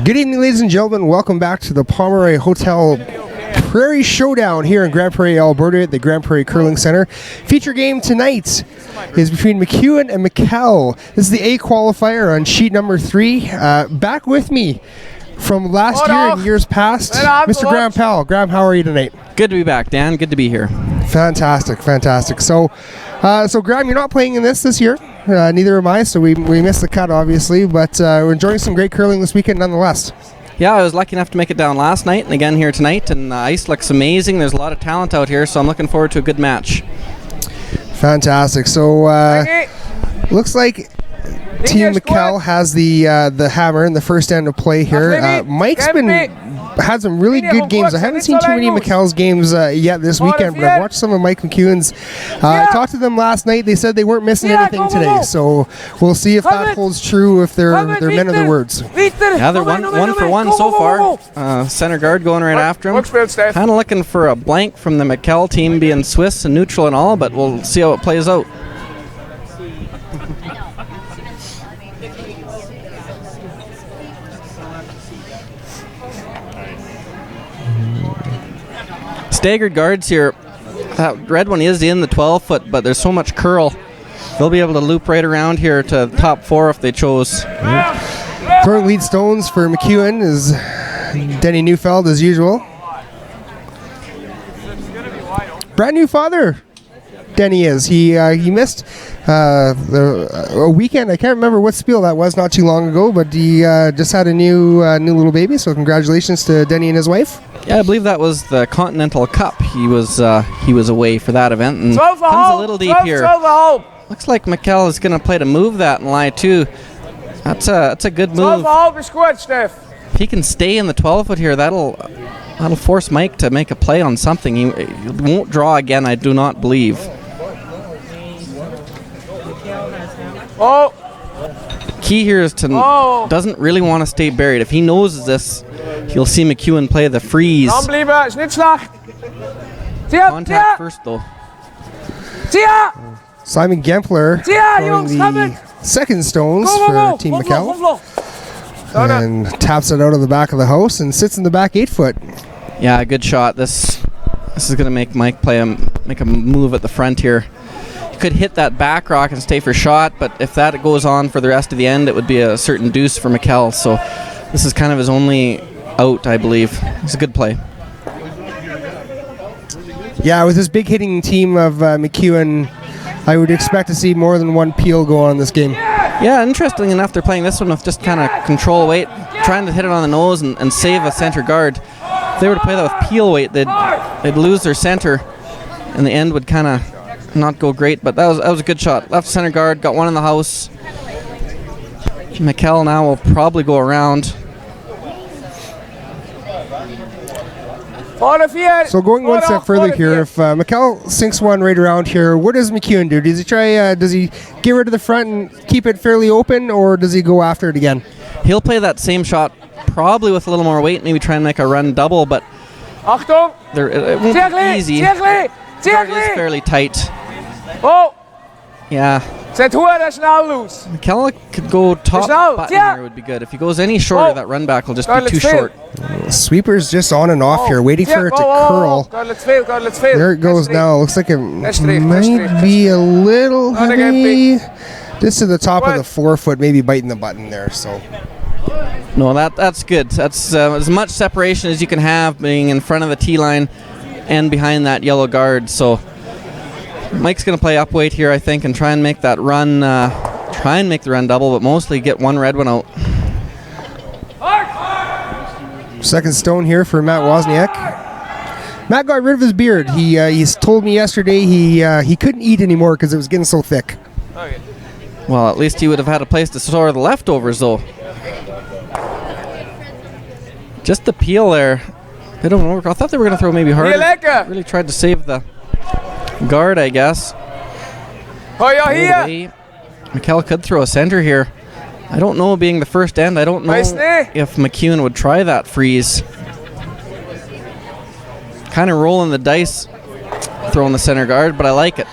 Good evening, ladies and gentlemen. Welcome back to the Pomeroy Hotel Prairie Showdown here in Grande Prairie, Alberta at the Grande Prairie Curling Center. Feature game tonight is between McEwen and Michel. This is the A qualifier on sheet number 3. Back with me from last year and years past, Mr. Graham Powell. Graham, how are you tonight? Good to be back, Dan. Good to be here. Fantastic, fantastic. So Graham, you're not playing in this year. Neither am I, so we missed the cut, obviously, but we're enjoying some great curling this weekend nonetheless. Yeah, I was lucky enough to make it down last night and again here tonight, and the ice looks amazing. There's a lot of talent out here, so I'm looking forward to a good match. Fantastic. So, looks like Team Michel has the hammer in the first end of play here. Mike's had some really good games. I haven't seen too many of Michel's games yet this weekend, but I've watched some of Mike McEwen's. I talked to them last night. They said they weren't missing anything today, so we'll see if that holds true, if they're men of their words. Yeah, they're one for one so far. Center guard going right after him. Kind of looking for a blank from the Michel team, being Swiss and neutral and all, but we'll see how it plays out. Staggered guards here. That red one is in the 12-foot, but there's so much curl. They'll be able to loop right around here to the top 4 if they chose. Throwing lead stones for McEwen is Denny Neufeld as usual. Brand new father, Denny is. He missed a weekend. I can't remember what spiel that was not too long ago, but he just had a new little baby. So congratulations to Denny and his wife. Yeah, I believe that was the Continental Cup. He was away for that event and comes a little deep here. Looks like Michel is going to play to move that and lie too. That's a good move. If he can stay in the 12-foot here, that'll force Mike to make a play on something. He won't draw again, I do not believe. Key here is to doesn't really want to stay buried. If he knows this, he'll see McEwen play the freeze. Contact first though. Simon Gempler throwing the second stones for Team Michel. And taps it out of the back of the house and sits in the back 8-foot. Yeah, good shot. This is going to make Mike make a move at the front here. He could hit that back rock and stay for shot, but if that goes on for the rest of the end, it would be a certain deuce for Michel. So this is kind of his only out, I believe. It's a good play. Yeah, with this big hitting team of McEwen, I would expect to see more than one peel go on in this game. Yeah, interesting enough, they're playing this one with just kind of control weight, trying to hit it on the nose and save a center guard. If they were to play that with peel weight, they'd lose their center, and the end would kind of not go great. But that was a good shot. Left center guard, got one in the house. Michel now will probably go around. So going one step further here, if Michel sinks one right around here, what does McEwen do? Does he try? Does he get rid of the front and keep it fairly open, or does he go after it again? He'll play that same shot, probably with a little more weight, maybe try and make a run double, but it won't be easy. The guard is fairly tight. Yeah. Michel could go top button here would be good. If he goes any shorter, that run back will just be too short. Sweeper's just on and off here, waiting for it to curl. There it goes now. Looks like it might be a little heavy. Just to the top of the 4-foot, maybe biting the button there. So. No, that's good. That's as much separation as you can have being in front of the tee line and behind that yellow guard. So Mike's going to play up weight here, I think, and try and make that run, try and make the run double, but mostly get one red one out. Second stone here for Matt Wozniak. Matt got rid of his beard. He's told me yesterday he couldn't eat anymore because it was getting so thick. Well, at least he would have had a place to store the leftovers, though. Just the peel there. They don't work. I thought they were going to throw maybe harder. Really tried to save the guard, I guess. Michel could throw a center here. I don't know, being the first end, I don't know if McEwen would try that freeze. Kind of rolling the dice, throwing the center guard, but I like it.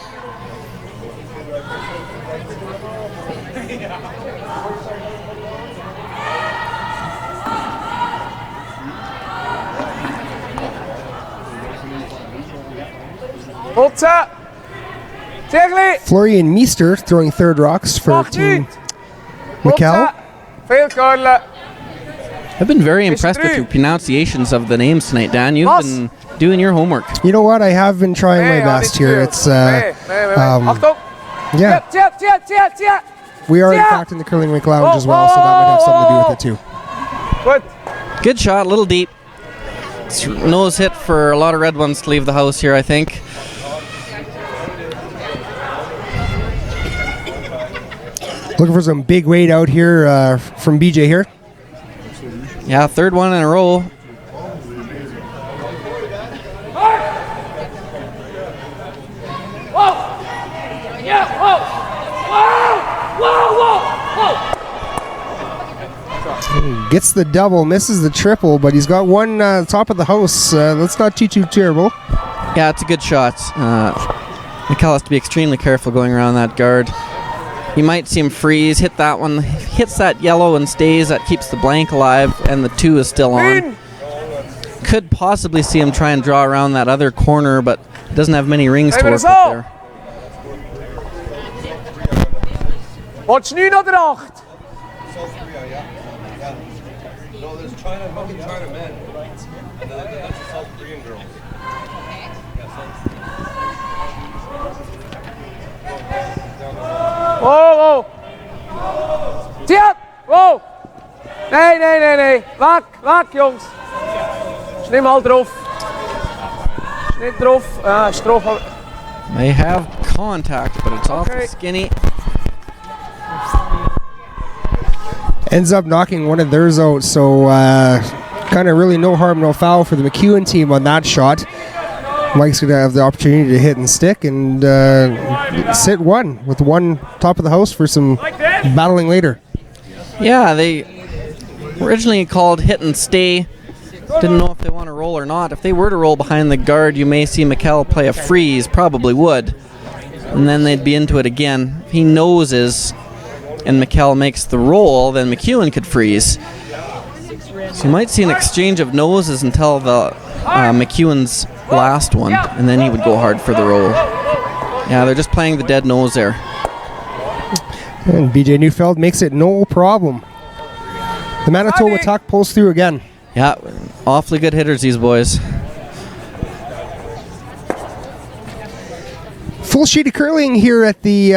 Florian Meester throwing third rocks for Team Michel. I've been very impressed with your pronunciations of the names tonight, Dan. You've been doing your homework. You know what? I have been trying my best here. It's yeah. We are in fact in the Curling Rink Lounge as well, so that might have something to do with it too. Good shot, a little deep. Nose hit for a lot of red ones to leave the house here, I think. Looking for some big weight out here from BJ here. Yeah, third one in a row. Gets the double, misses the triple, but he's got one top of the house. That's not too terrible. Yeah, it's a good shot. Michel has to be extremely careful going around that guard. You might see him freeze, hit that one, hits that yellow and stays. That keeps the blank alive, and the 2 is still on. Could possibly see him try and draw around that other corner, but doesn't have many rings to work with there. Watch 9 oder 8? No, there's China men. That's a South Korean girl. Wow. Tiet! Wow! Nee. Weg, Jungs. Ist nicht mal drauf. Ist nicht drauf. Ist drauf. They have contact, but it's awful skinny. Ends up knocking one of theirs out, so kind of really no harm, no foul for the McEwen team on that shot. Mike's going to have the opportunity to hit and stick and sit one with one top of the house for some battling later. Yeah, they originally called hit and stay. Didn't know if they want to roll or not. If they were to roll behind the guard, you may see Michel play a freeze, probably would. And then they'd be into it again. If he noses and Michel makes the roll, then McEwen could freeze. So you might see an exchange of noses until the McEwen's last one, and then he would go hard for the roll. Yeah, they're just playing the dead nose there. And BJ Neufeld makes it no problem. The Manitoba tuck pulls through again. Yeah, awfully good hitters, these boys. Full sheet of curling here at the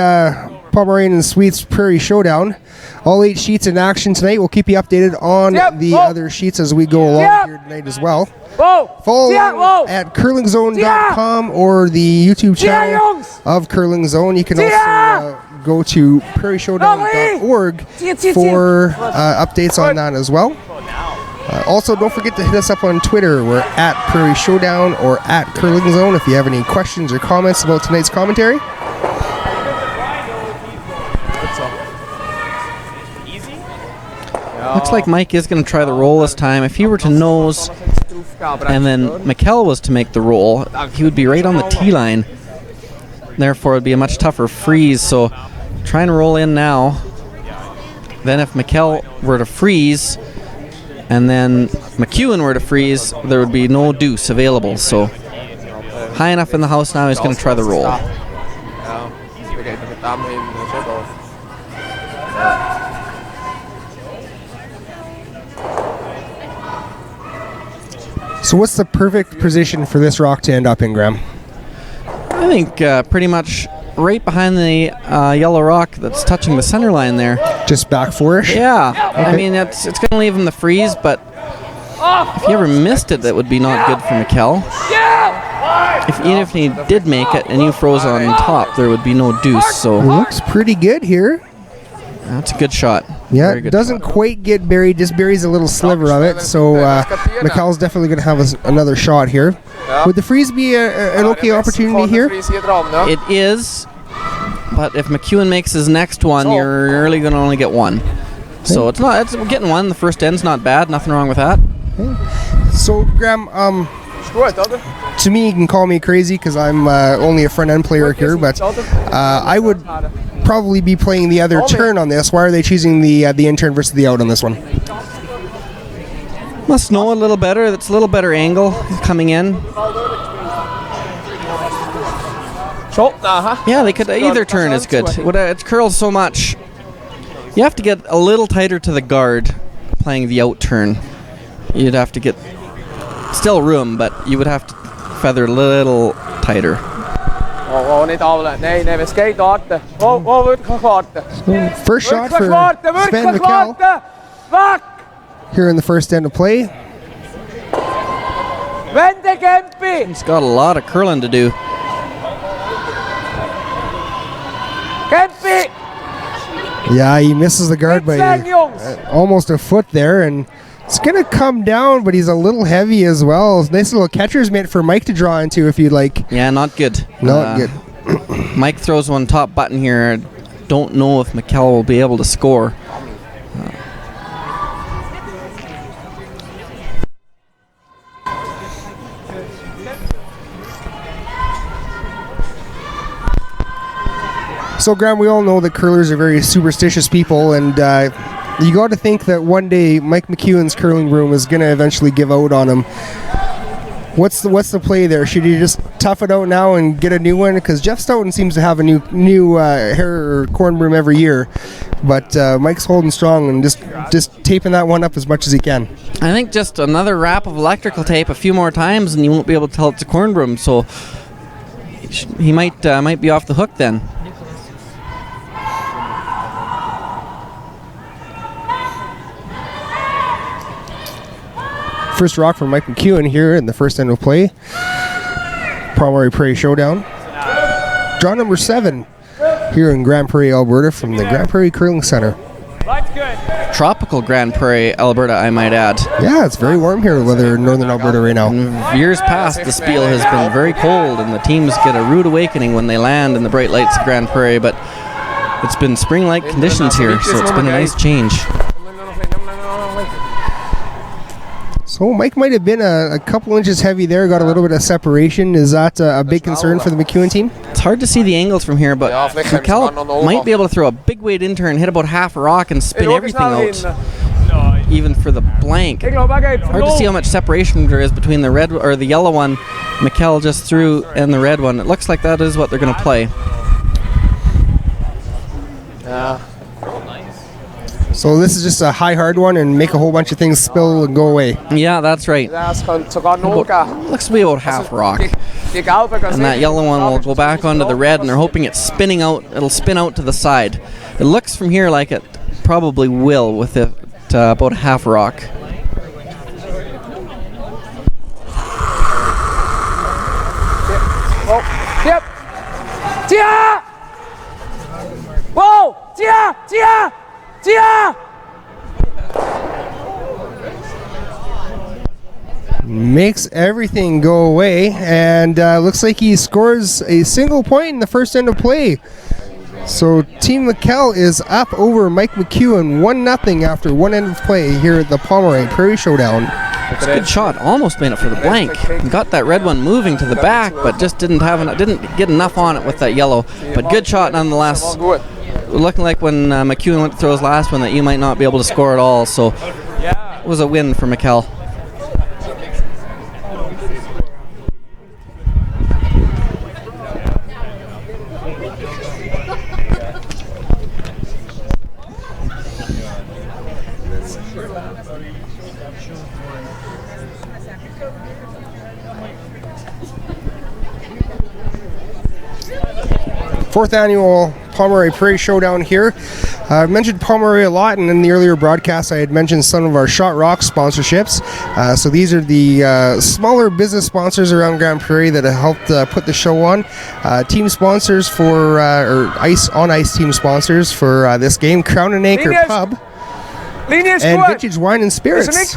Pomeroy and Sweets Prairie Showdown. All 8 sheets in action tonight. We'll keep you updated on the other sheets as we go along here tonight as well. Follow at curlingzone.com or the YouTube channel of Curling Zone. You can also go to prairieshowdown.org for updates on that as well. Also, don't forget to hit us up on Twitter. We're at Prairie Showdown or at Curling Zone if you have any questions or comments about tonight's commentary. Looks like Mike is going to try the roll this time. If he were to nose and then Michel was to make the roll, he would be right on the tee line. Therefore, it would be a much tougher freeze. So, trying to roll in now. Then if Michel were to freeze and then McEwen were to freeze, there would be no deuce available. So, high enough in the house now, he's going to try the roll. So what's the perfect position for this rock to end up in, Graham? I think pretty much right behind the yellow rock that's touching the center line there. Just back 4-ish? Yeah. Okay. I mean, it's going to leave him the freeze, but if he ever missed it, that would be not good for Michel. Even if he did make it and you froze on top, there would be no deuce. So looks pretty good here. That's a good shot. Yeah, it doesn't quite get buried, just buries a little sliver of it. So Michel's definitely going to have another shot here. Would the freeze be an okay opportunity here? It is, but if McEwen makes his next one, you're really going to only get one. So it's getting one. The first end's not bad. Nothing wrong with that. So Graham, to me, you can call me crazy because I'm only a front end player here, but I would probably be playing the other turn on this. Why are they choosing the in turn versus the out on this one? Must know a little better. That's a little better angle coming in. Yeah, they could. Either turn is good. It curls so much. You have to get a little tighter to the guard playing the out turn. You'd have to get still room, but you would have to feather a little tighter. First shot for Sven Michel here in the first end of play. He's got a lot of curling to do. Yeah, he misses the guard by almost a foot there, and it's going to come down, but he's a little heavy as well. Nice little catcher's mitt for Mike to draw into if you'd like. Yeah, not good. Not good. Mike throws one top button here. Don't know if Michel will be able to score. So, Graham, we all know that curlers are very superstitious people, and you got to think that one day Mike McEwen's curling room is going to eventually give out on him. What's the play there? Should you just tough it out now and get a new one? Because Jeff Stoughton seems to have a new hair or corn broom every year, but Mike's holding strong and just taping that one up as much as he can. I think just another wrap of electrical tape a few more times, and you won't be able to tell it's a corn broom. So he might be off the hook then. First rock from Mike McEwen here in the first end of play. Pomeroy Prairie Showdown. Draw number 7 here in Grande Prairie, Alberta from the Grande Prairie Curling Center. Tropical Grande Prairie, Alberta, I might add. Yeah, it's very warm here in northern Alberta right now. In years past, the spiel has been very cold, and the teams get a rude awakening when they land in the bright lights of Grande Prairie, but it's been spring-like conditions here, so it's been a nice change. So Mike might have been a couple inches heavy there, got a little bit of separation. Is that a big concern for the McEwen team? It's hard to see the angles from here, but Michel might be able to throw a big weight in turn, hit about half a rock, and spin everything out, even for the blank. Hard to see how much separation there is between the red or the yellow one Michel just threw and the red one. It looks like that is what they're going to play. So this is just a high hard one and make a whole bunch of things spill and go away. Yeah, that's right. Looks to be about half rock. And that yellow one will go back onto the red, and they're hoping it's spinning out. It'll spin out to the side. It looks from here like it probably will with it about half rock. Yep. Tia! Whoa! Tia! Tia! Tia! Makes everything go away, and looks like he scores a single point in the first end of play. So Team Michel is up over Mike McEwen 1-0 after one end of play here at the Pomeroy Prairie Showdown. It's a good shot, almost made it for the blank. Got that red one moving to the back, but just didn't get enough on it with that yellow. But good shot nonetheless. Looking like when McEwen went to throw his last one that you might not be able to score at all, so it was a win for Michel. Fourth annual Pomeroy Prairie Showdown here. I mentioned Pomeroy a lot, and in the earlier broadcast I had mentioned some of our Shot Rock sponsorships. So these are the smaller business sponsors around Grande Prairie that have helped put the show on. Team sponsors for, or on-ice team sponsors for this game, Crown and Anchor Pub and Vintage Wine and Spirits.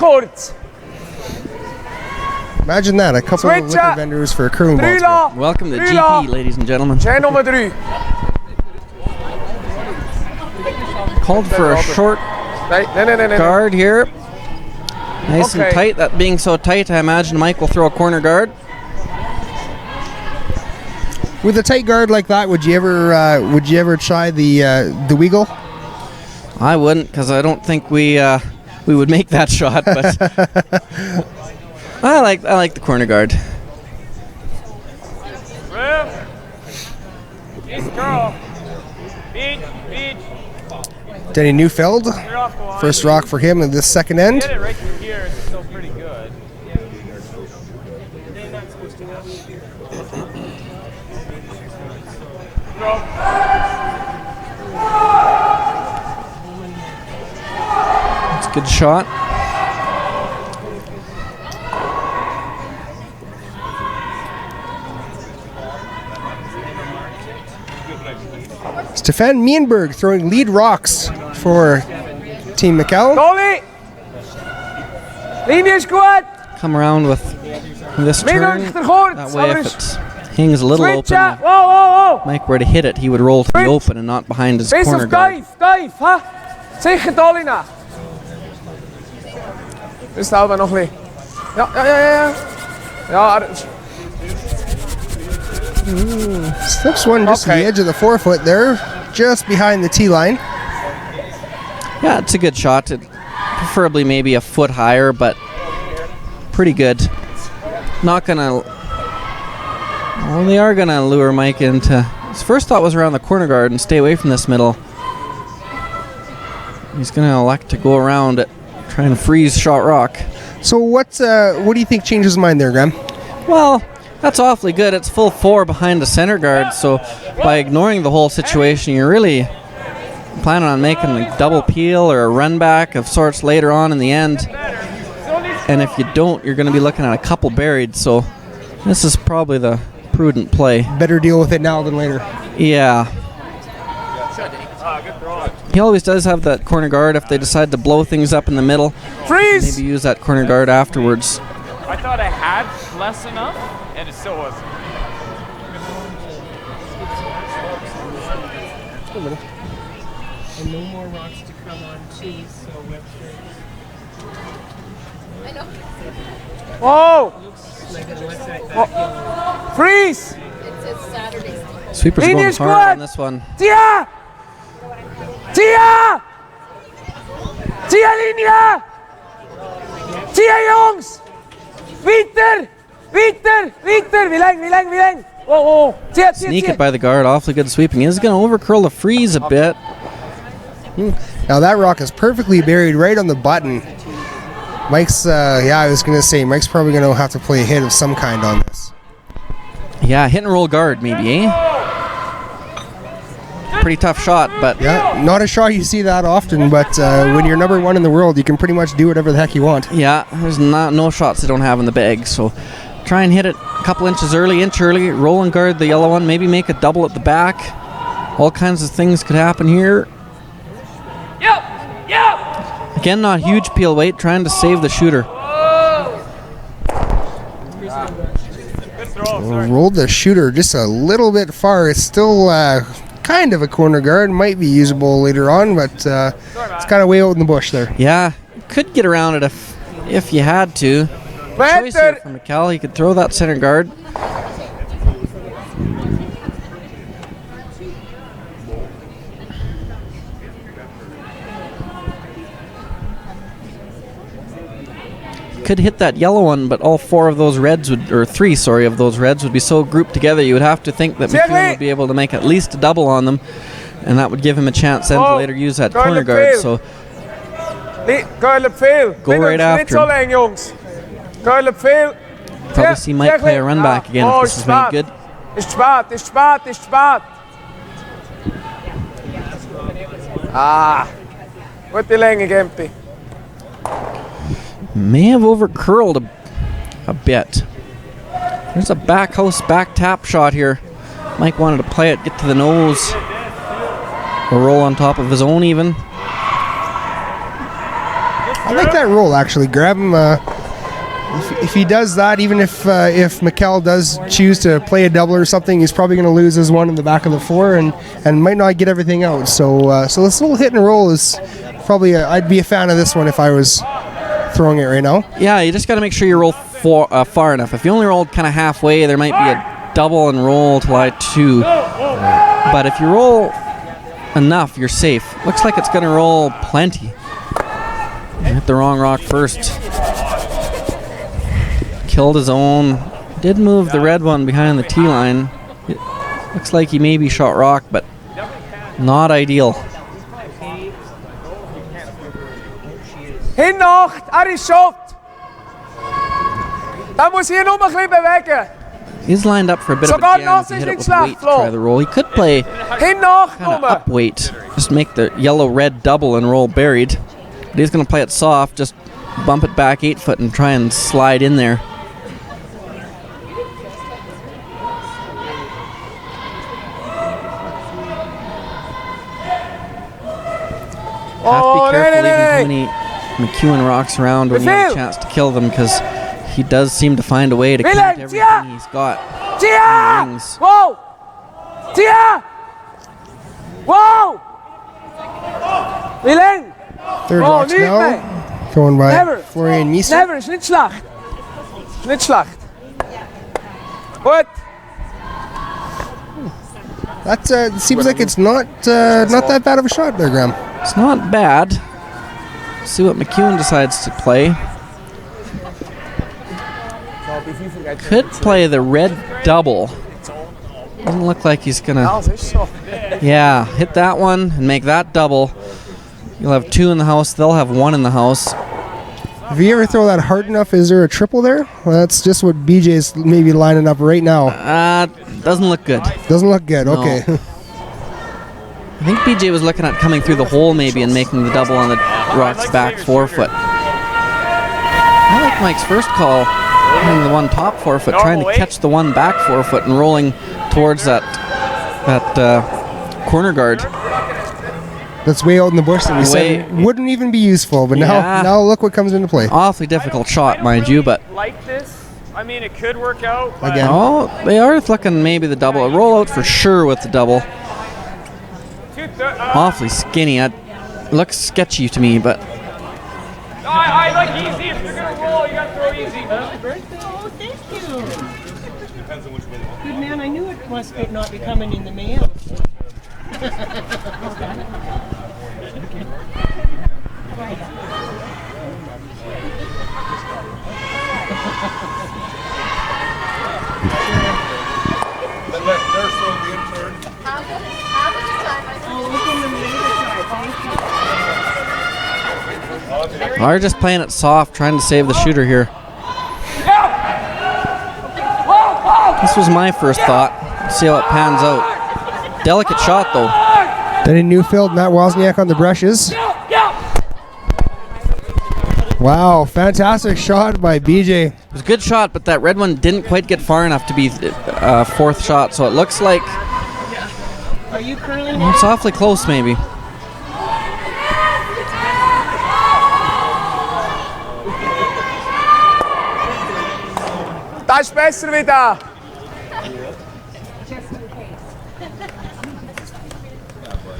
Imagine that, a couple of liquor vendors for a curling ball. Welcome to GP, ladies and gentlemen. Called for a short guard here. Nice and tight. That being so tight, I imagine Mike will throw a corner guard. With a tight guard like that, would you ever try the Weagle? I wouldn't, because I don't think we would make that shot. But I like the corner guard. Denny Neufeld, first rock for him in this second end. Get it right from here, it's still pretty good. It's a good shot. Stefan Mienberg throwing lead rocks for Team Michel. Goalie! Linie is goed! Come around with this turn. That way, if it hangs a little Switch open, up! Whoa, whoa, whoa! Mike were to hit it, he would roll to the Switch. open and not behind his Face corner of guard. dive, ha? Zeker Dolina. Is het Alba nog niet? Ja. Ja, dat is... Slips one just to the edge of the forefoot there, just behind the tee line. Yeah, it's a good shot. Preferably maybe a foot higher, but pretty good. Not gonna... Well, they are gonna lure Mike into... His first thought was around the corner guard and stay away from this middle. He's gonna elect to go around it, trying to freeze shot rock. So what do you think changes his mind there, Graham? Well, that's awfully good. It's full 4 behind the center guard, so by ignoring the whole situation, you're really planning on making a double peel or a run back of sorts later on in the end. And if you don't, you're going to be looking at a couple buried, so this is probably the prudent play. Better deal with it now than later. Yeah. He always does have that corner guard if they decide to blow things up in the middle. Freeze! Maybe use that corner guard afterwards. I thought I had less enough, and it still wasn't. And no more rocks to come on cheese, so Webster Whoa! looks like it looks like that. Freeze! Sweeper's Linie going is hard goed. on this one. Tia! Tia! Tia Linie! Tia jongens! Wieter! Wieter! Wieter! Wie lang? Whoa! Tia! Sneak it by the guard, awfully good sweeping. He's going to overcurl the freeze a bit. Now that rock is perfectly buried right on the button. Mike's, I was going to say, Mike's probably going to have to play a hit of some kind on this. Yeah, hit and roll guard maybe, eh? Pretty tough shot, but... Yeah, not a shot you see that often, but when you're number 1 in the world, you can pretty much do whatever the heck you want. Yeah, there's no shots they don't have in the bag, so try and hit it a couple inch early, roll and guard the yellow one, maybe make a double at the back. All kinds of things could happen here. Yep! Again, not huge peel weight, trying to save the shooter. Rolled the shooter just a little bit far. It's still kind of a corner guard. Might be usable later on, but it's kind of way out in the bush there. Yeah, could get around it if you had to. Choice here for Michel. He could throw that center guard. Could hit that yellow one, but all 4 of those reds would, or 3, sorry, of those reds would be so grouped together. You would have to think that McEwen would be able to make at least a double on them, and that would give him a chance then to later use that corner guard. So go right after him. Probably see Mike play a run back again if this is made good. Is spaat. Wat die lenge Gempi. May have overcurled a bit. There's a back house, back tap shot here. Mike wanted to play it, get to the nose, or roll on top of his own even. I like that roll actually. Grab him. If he does that, even if Michel does choose to play a double or something, he's probably going to lose his one in the back of the 4 and might not get everything out. So this little hit and roll is probably I'd be a fan of this one if I was throwing it right now. Yeah, you just got to make sure you roll far enough. If you only rolled kind of halfway, there might be a double and roll to lie 2. But if you roll enough, you're safe. Looks like it's going to roll plenty. Hit the wrong rock first. Killed his own. Did move the red one behind the tee line. Looks like he maybe shot rock, but not ideal. Hinnacht, ist Shot. Da muss hier nur ein bisschen bewegen. He's lined up for a bit of a jam to hit it with weight to try the roll. He could play kind of up weight, just make the yellow-red double and roll buried. But he's going to play it soft, just bump it back 8 foot and try and slide in there. Have to be careful leaving too many McEwen rocks around when you have a chance to kill them, because he does seem to find a way to count everything he's got. Rings. Whoa! Tia! Whoa! Willen! Third rocks now. Going by Florian Miesel. Never, ist nicht schlecht. Ist nicht schlecht. Gut. That seems like it's not that bad of a shot there, Graham. It's not bad. See what McEwen decides to play. Could play the red double. Doesn't look like he's gonna. Yeah, hit that one and make that double. You'll have 2 in the house. They'll have 1 in the house. If you ever throw that hard enough, is there a triple there? Well, that's just what BJ's maybe lining up right now. Doesn't look good. Doesn't look good. No. Okay. I think BJ was looking at coming through the hole maybe and making the double on the rock's back 4 foot. I like Mike's first call, hitting the one top 4 foot, trying to catch the one back 4 foot and rolling towards that corner guard. That's way out in the bush that we said wouldn't even be useful, but now look what comes into play. Awfully difficult shot, mind you, but like this, I mean, it could work out. Again. Oh, they are looking maybe the double. A roll out for sure with the double. Awfully skinny. It looks sketchy to me, but. I like easy. If you're going to roll, you got to throw easy. Oh, thank you. Good man, I knew it must not be coming in the mail. They're just playing it soft, trying to save the shooter here. This was my first thought. Let's see how it pans out. Delicate shot, though. Then in Newfield, Matt Wozniak on the brushes. Wow, fantastic shot by BJ. It was a good shot, but that red one didn't quite get far enough to be fourth shot, so it looks like Are you curling? it's awfully close, maybe. Das ist besser wieder.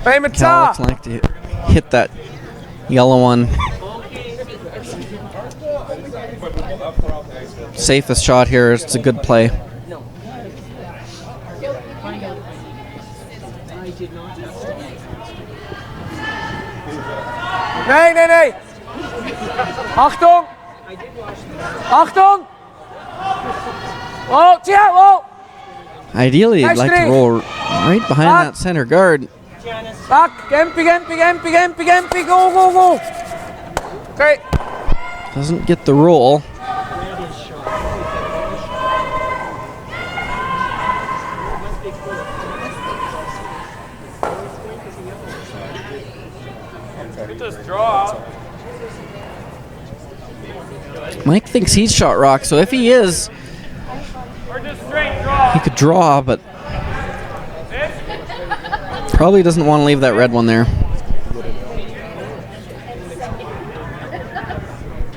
Cal looks like to hit that yellow one. Safest shot here. It's a good play. Nee. Achtung! Achtung! Oh, Tia, whoa! Ideally, you'd like to roll right behind that center guard. Back, Gempi, go. Okay. Doesn't get the roll. Just draw. Mike thinks he's shot rock, so if he is, Or just straight draw. he could draw, but probably doesn't want to leave that red one there.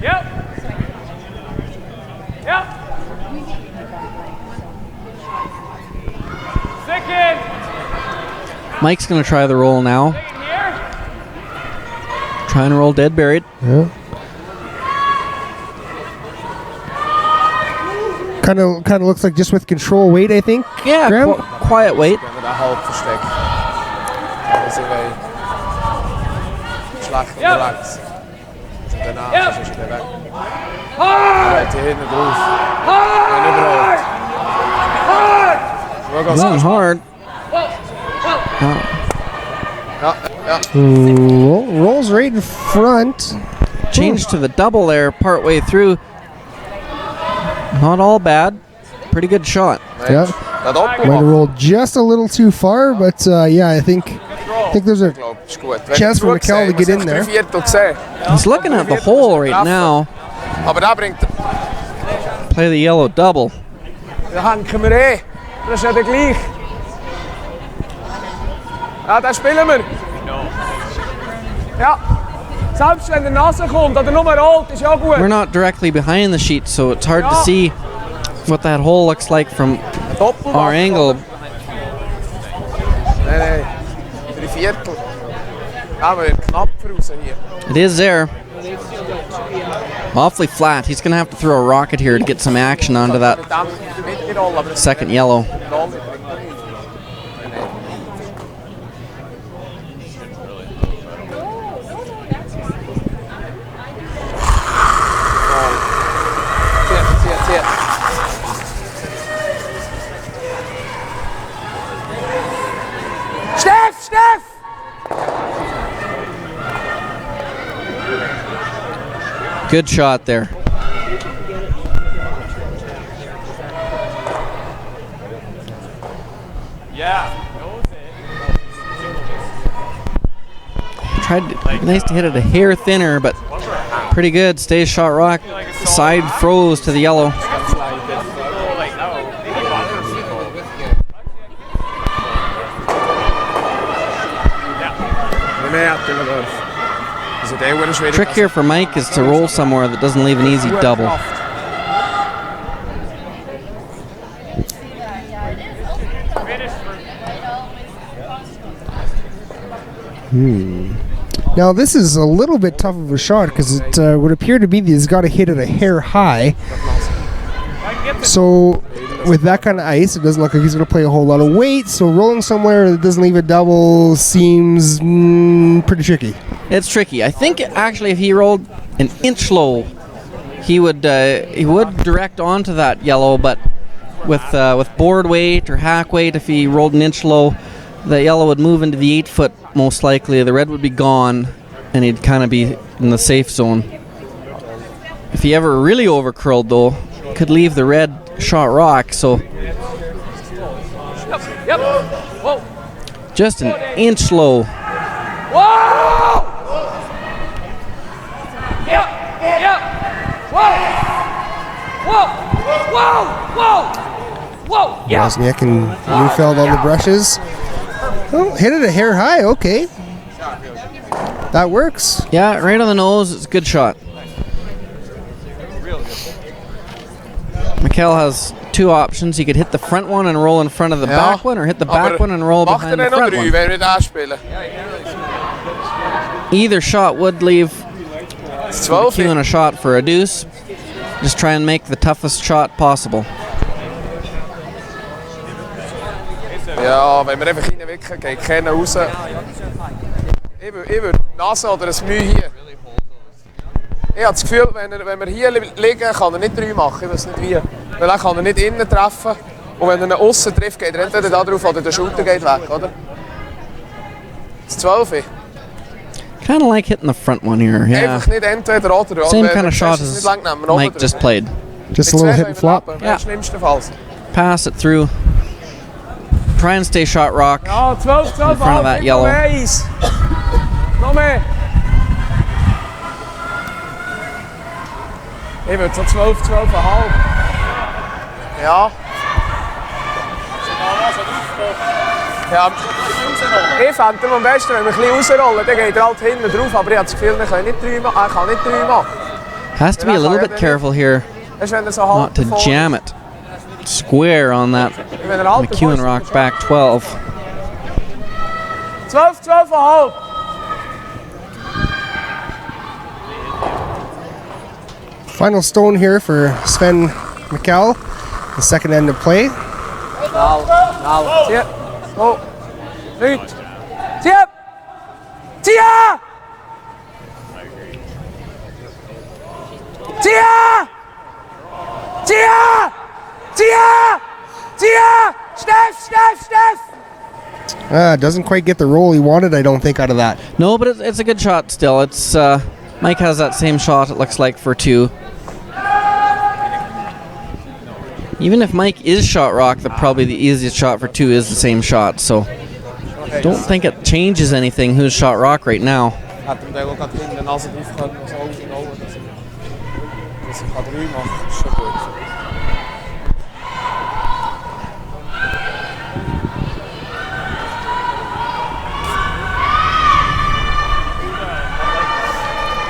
Yep. Second. Mike's going to try the roll now. Here. Trying to roll dead buried. Yeah. Kind of looks like just with control weight, I think. Yeah, Graham? quiet weight. Dat half verstek. Dat is een slag geraakt. Daarna is het weg. Right in the groove. En überhaupt. Going hard. Rolls right in front. Change to the double there partway through. Not all bad. Pretty good shot. Yeah. Might have rolled just a little too far, but yeah, I think there's a chance for Michel to get in there. He's looking at the hole right now. Play the yellow double. Ja, da spielen wir. Ja, selbst wenn der Nase kommt oder nur rot, ist ja gut. We're not directly behind the sheet, so it's hard to see what that hole looks like from our angle. Nein, 3/4. Aber knapp raus hier. It is there. Awfully flat. He's going to have to throw a rocket here to get some action onto that second yellow. Steff! Good shot there. Nice to hit it a hair thinner, but pretty good. Stays shot rock. Side froze to the yellow. Trick here for Mike is to roll somewhere that doesn't leave an easy double. Now this is a little bit tough of a shot because it would appear to be that he's got to hit it a hair high. So with that kind of ice, it doesn't look like he's going to play a whole lot of weight. So rolling somewhere that doesn't leave a double seems pretty tricky. It's tricky. I think actually if he rolled an inch low, he would direct onto that yellow. But with board weight or hack weight, if he rolled an inch low, the yellow would move into the 8-foot most likely. The red would be gone, and he'd kind of be in the safe zone. If he ever really over curled though, could leave the red shot rock. So just an inch low. Whoa! Whoa! Yeah. Wozniak and Neufeld on the brushes. Oh, hit it a hair high. Okay, that works. Yeah, right on the nose. It's a good shot. Michel has two options. He could hit the front one and roll in front of the back one, or hit the back one and roll behind the front one. Either shot would leave McEwen a shot for a deuce. Just try and make the toughest shot possible. Ja, wenn wir einfach reinwickeln, geht keiner raus. Ich würde Nase oder ein Mühe hier. Ich habe das Gefühl, wenn wir hier liegen, kann er nicht 3 machen. Ich weiß nicht wie. Weil er kann er nicht innen treffen. Und wenn er ihn aussen trifft, geht er entweder da drauf oder der Shooter geht weg, oder? Das 12. Kind of like hitting the front one here. Yeah. Einfach nicht entweder oder. Same kind of shot as Mike just played. Just a little hit and flop. Ja. Schlimmstenfalls. Pass it through. Try and stay shot rock Ja, 12, in front of that yellow. Noch mehr. Ich würde so 12,5. Ja. Ja. Ich fände es am besten, wenn wir ein bisschen rausrollen, dann geht er halt hinten drauf, aber ich habe das Gefühl, er kann nicht 3 machen. Has to be a little bit careful here not to jam it square on that McEwen rock back 12. 12,5. Final stone here for Sven Michel, the second end of play. Zie je? Oh. Nu. Zie je? Zie je? Zie je? Zie je? Zie je? Zie je? Steff! Doesn't quite get the roll he wanted, I don't think, out of that. No, but it's a good shot still. It's Mike has that same shot, it looks like, for 2. Even if Mike is shot rock, probably the easiest shot for 2 is the same shot. So don't think it changes anything who's shot rock right now. Hat hem daar ook aan in de nassen drauf können, was alles in Ordnung. Das kann 3 machen, ist schon gut.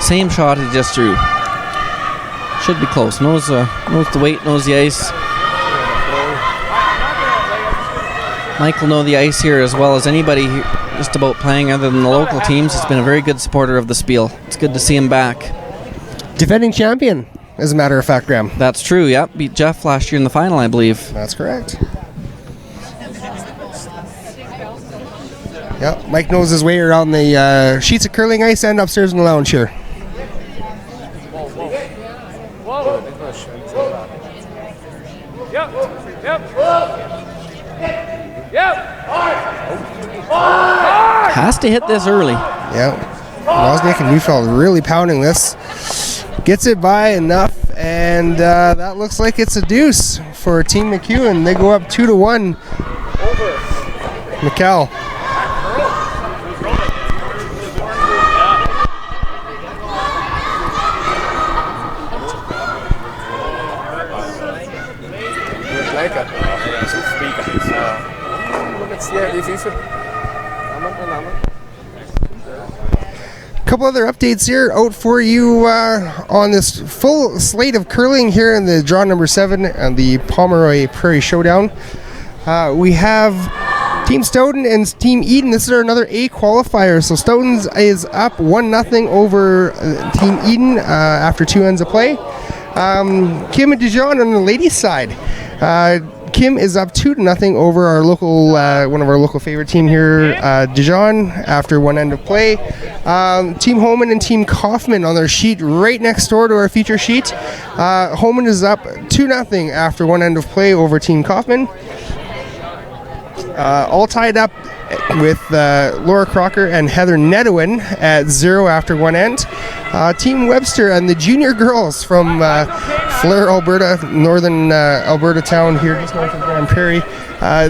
Same shot he just drew. Should be close. Knows the weight, knows the ice. Mike will know the ice here as well as anybody just about playing other than the local teams. He's been a very good supporter of the Spiel. It's good to see him back. Defending champion, as a matter of fact, Graham. That's true, yep. Beat Jeff last year in the final, I believe. That's correct. Yep, Mike knows his way around the sheets of curling ice and upstairs in the lounge here. Has to hit this early. Yep. Wozniak and Neufeld really pounding this. Gets it by enough, and that looks like it's a deuce for Team McEwen. They go up 2-1. Michel. Couple other updates here out for you on this full slate of curling here in the draw number 7 and the Pomeroy Prairie Showdown. We have Team Stoughton and Team Eden. This is another A qualifier. So Stoughton's is up 1-0 over Team Eden after 2 ends of play. Kim and Dijon on the ladies' side. Kim is up 2-0 over our local, one of our local favorite team here, Dijon, after 1 end of play. Team Homan and Team Kaufman on their sheet right next door to our feature sheet. Homan is up 2-0 after 1 end of play over Team Kaufman. All tied up with Laura Crocker and Heather Nedowin at 0 after 1 end. Team Webster and the junior girls from Flair, Alberta, northern Alberta town here just north of Grande Prairie.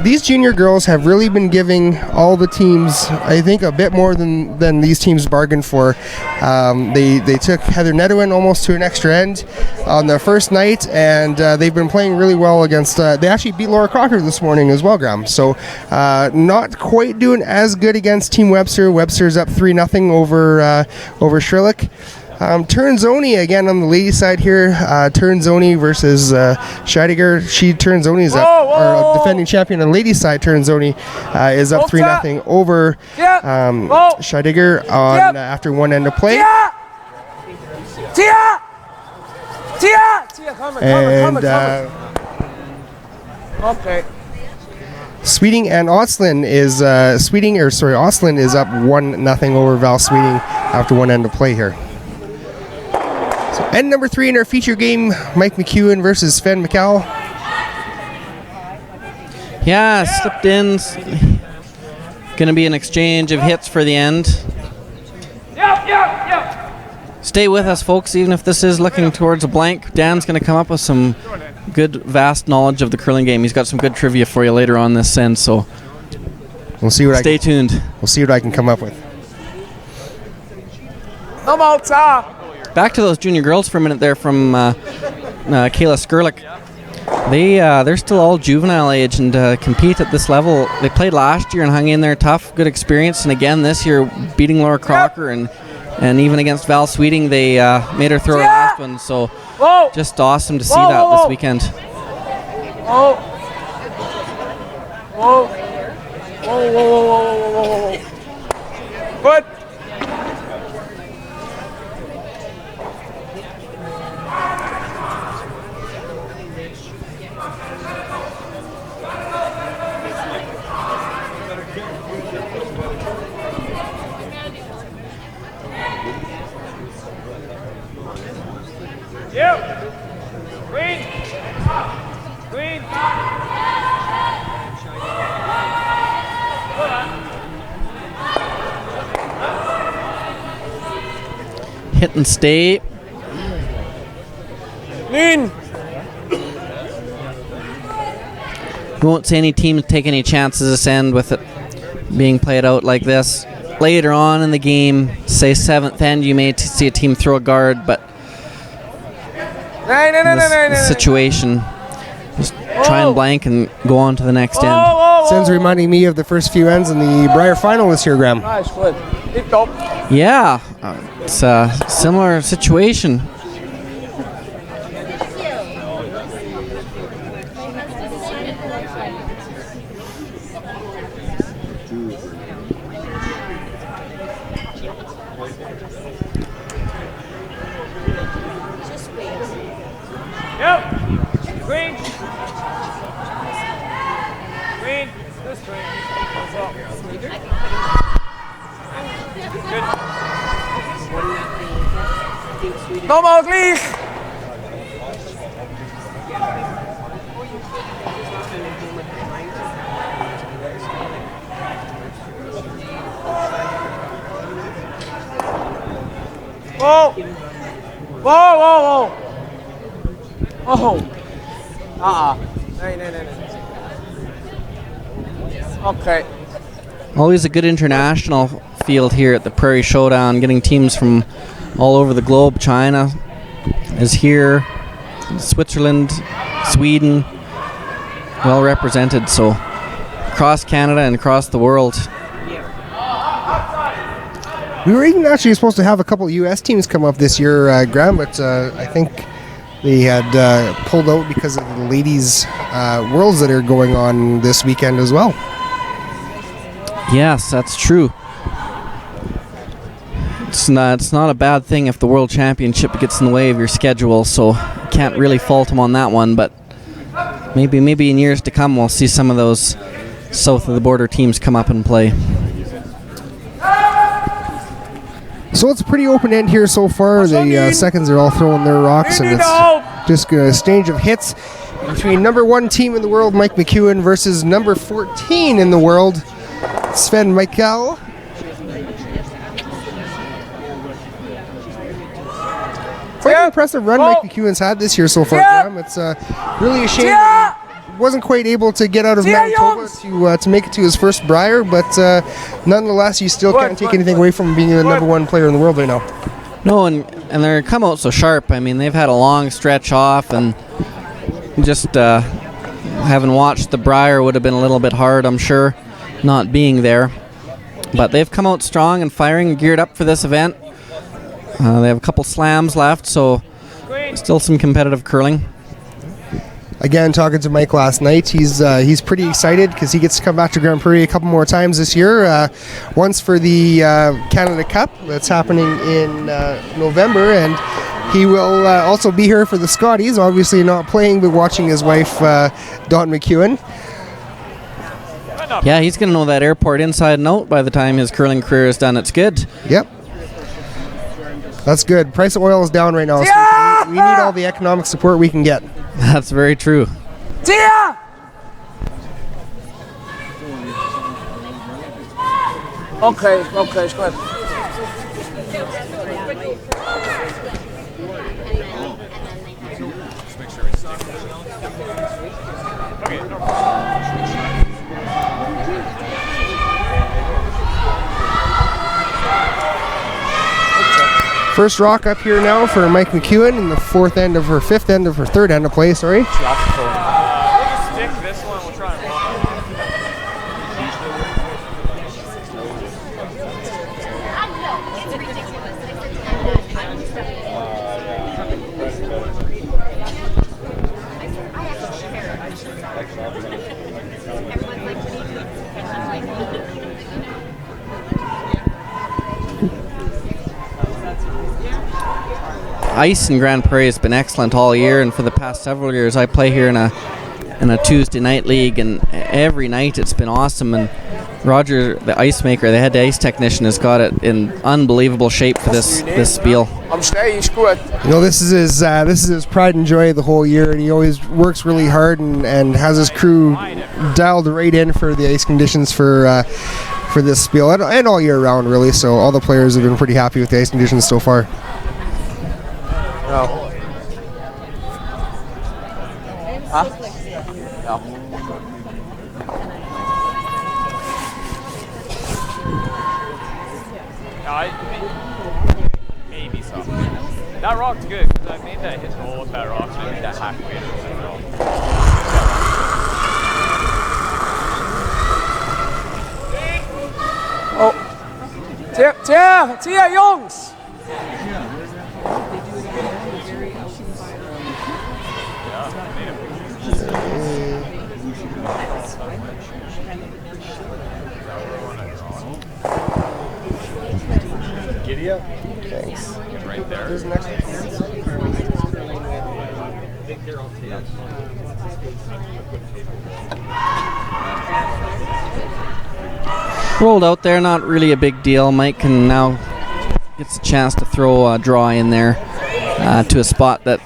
These junior girls have really been giving all the teams, I think, a bit more than these teams bargained for. They took Heather Nedowin almost to an extra end on the first night, and they've been playing really well against. They actually beat Laura Crocker this morning as well, Graham. So not quite doing as good against Team Webster. Webster's up 3-0 over Shrillick. Turnzoni again on the ladies' side here. Turnzoni versus Scheidegger. Turnzoni is up, our defending champion on the ladies' side. Turnzoni is up 3-0 over Scheidegger on after 1 end of play. And okay. Sweeting and Ostlin is Ostlin is up 1-0 over Val Sweeting after 1 end of play here. So end number 3 in our feature game, Mike McEwen versus Sven Michel. Yeah, slipped in. Gonna be an exchange of hits for the end. Stay with us, folks, even if this is looking towards a blank. Dan's gonna come up with some good, vast knowledge of the curling game. He's got some good trivia for you later on this end, so we'll see what stay tuned. We'll see what I can come up with. Back to those junior girls for a minute there from Kayla Skurlik. They're still all juvenile age and compete at this level. They played last year and hung in there tough, good experience, and again this year beating Laura Crocker and even against Val Sweeting they made her throw her last one, so just awesome to see that this weekend. Good. Hit and stay. Lean. We won't see any teams take any chances this end with it being played out like this. Later on in the game, say 7th end, you may see a team throw a guard, but in this situation, just try and blank and go on to the next end. Sven's reminding me of the first few ends in the Briar final this year, Graham. Nice, good. Keep top. Yeah, it's a similar situation. Yep. Green. Green. This green. What's up? Good. Nochmal gleich. Whoa. Whoa, whoa, whoa. Oh. Nee. Okay. Always a good international field here at the Prairie Showdown, getting teams from all over the globe. China is here, Switzerland, Sweden, well represented, so across Canada and across the world. We were even actually supposed to have a couple of U.S. teams come up this year, Graham, but I think they had pulled out because of the ladies' worlds that are going on this weekend as well. Yes, that's true. It's not a bad thing if the World Championship gets in the way of your schedule, so can't really fault them on that one, but maybe in years to come we'll see some of those south of the border teams come up and play. So it's a pretty open end here so far. The seconds are all throwing their rocks, and it's just a exchange of hits between number 1 team in the world, Mike McEwen, versus number 14 in the world, Sven Michel. Quite an impressive run Mike McEwen's had this year so far, Graham. It's really a shame that he wasn't quite able to get out of Manitoba to make it to his first Briar, but nonetheless, you still can't take anything away from being the number 1 player in the world right now. No, and they're come out so sharp. I mean, they've had a long stretch off, and just having watched the Briar would have been a little bit hard, I'm sure, not being there. But they've come out strong and firing, geared up for this event. They have a couple slams left, so still some competitive curling. Again, talking to Mike last night, he's pretty excited because he gets to come back to Grande Prairie a couple more times this year. Once for the Canada Cup that's happening in November, and he will also be here for the Scotties, obviously not playing but watching his wife Dawn McEwen. Yeah, he's going to know that airport inside and out by the time his curling career is done. It's good. Yep. That's good. Price of oil is down right now, so we need all the economic support we can get. That's very true. Okay, is goed. First rock up here now for Mike McEwen in the 5th end of her 3rd end of play, sorry. We'll just stick this one. We'll try and walk. Ice in Grande Prairie has been excellent all year, and for the past several years I play here in a Tuesday night league, and every night it's been awesome. And Roger, the ice maker, the head ice technician, has got it in unbelievable shape for this spiel. Am Stein ist gut. You know, this is his pride and joy the whole year, and he always works really hard and has his crew dialed right in for the ice conditions for this spiel and all year round, really. So all the players have been pretty happy with the ice conditions so far. Ja. Ja. Maybe so. That rock's good because I made that hit roll with that rock, and I made that hack weight. Oh. Tier, Jungs! Giddy up. Thanks. Right there. There's the next one. Rolled out there, not really a big deal. Mike can now gets a chance to throw a draw in there to a spot that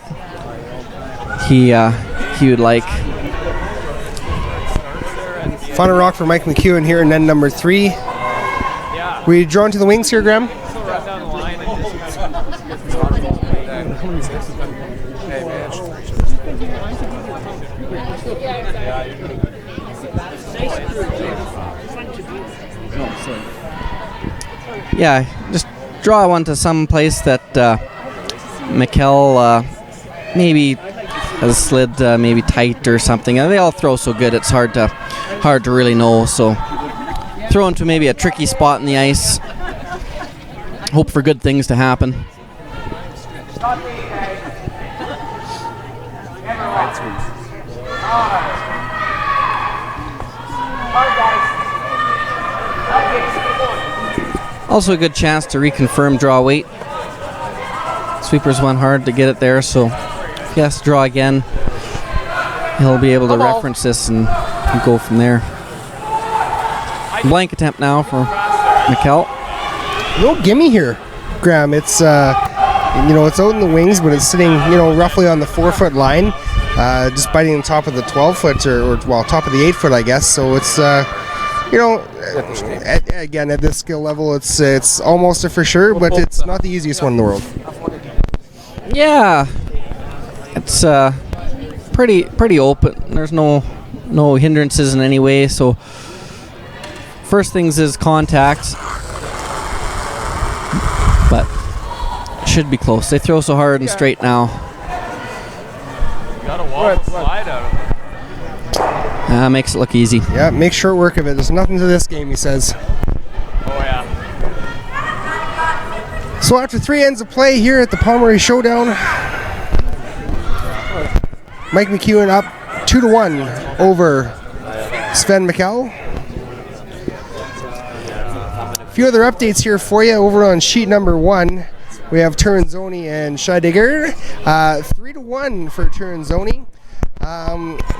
he would like. Final rock for Mike McEwen here in end number 3. Yeah. We drawn to the wings here, Graham? So right down the line and just Hey, man. Yeah, just draw one to some place that Michel maybe has slid maybe tight or something. They all throw so good, it's hard to really know. So throw into maybe a tricky spot in the ice. Hope for good things to happen. Also a good chance to reconfirm draw weight. Sweepers went hard to get it there, so if he has to draw again, he'll be able to reference this and go from there. Blank attempt now for Michel. No gimme here, Graham. It's it's out in the wings, but it's sitting roughly on the 4-foot line, just biting the top of the 12-foot or top of the 8-foot, I guess. So it's again at this skill level, it's almost a for sure, but it's not the easiest one in the world. Yeah, it's pretty open. There's no hindrances in any way. So first things is contact, but should be close. They throw so hard and straight now. you got a wall slide out of it. Makes it look easy. Yeah, make short work of it. There's nothing to this game, he says. Oh yeah. So after 3 ends of play here at the Pomeroy Showdown, Mike McEwen up 2-1 over Sven Michel. A few other updates here for you over on sheet number 1. We have Turanzoni and Scheidegger. 3-1 for Turanzoni.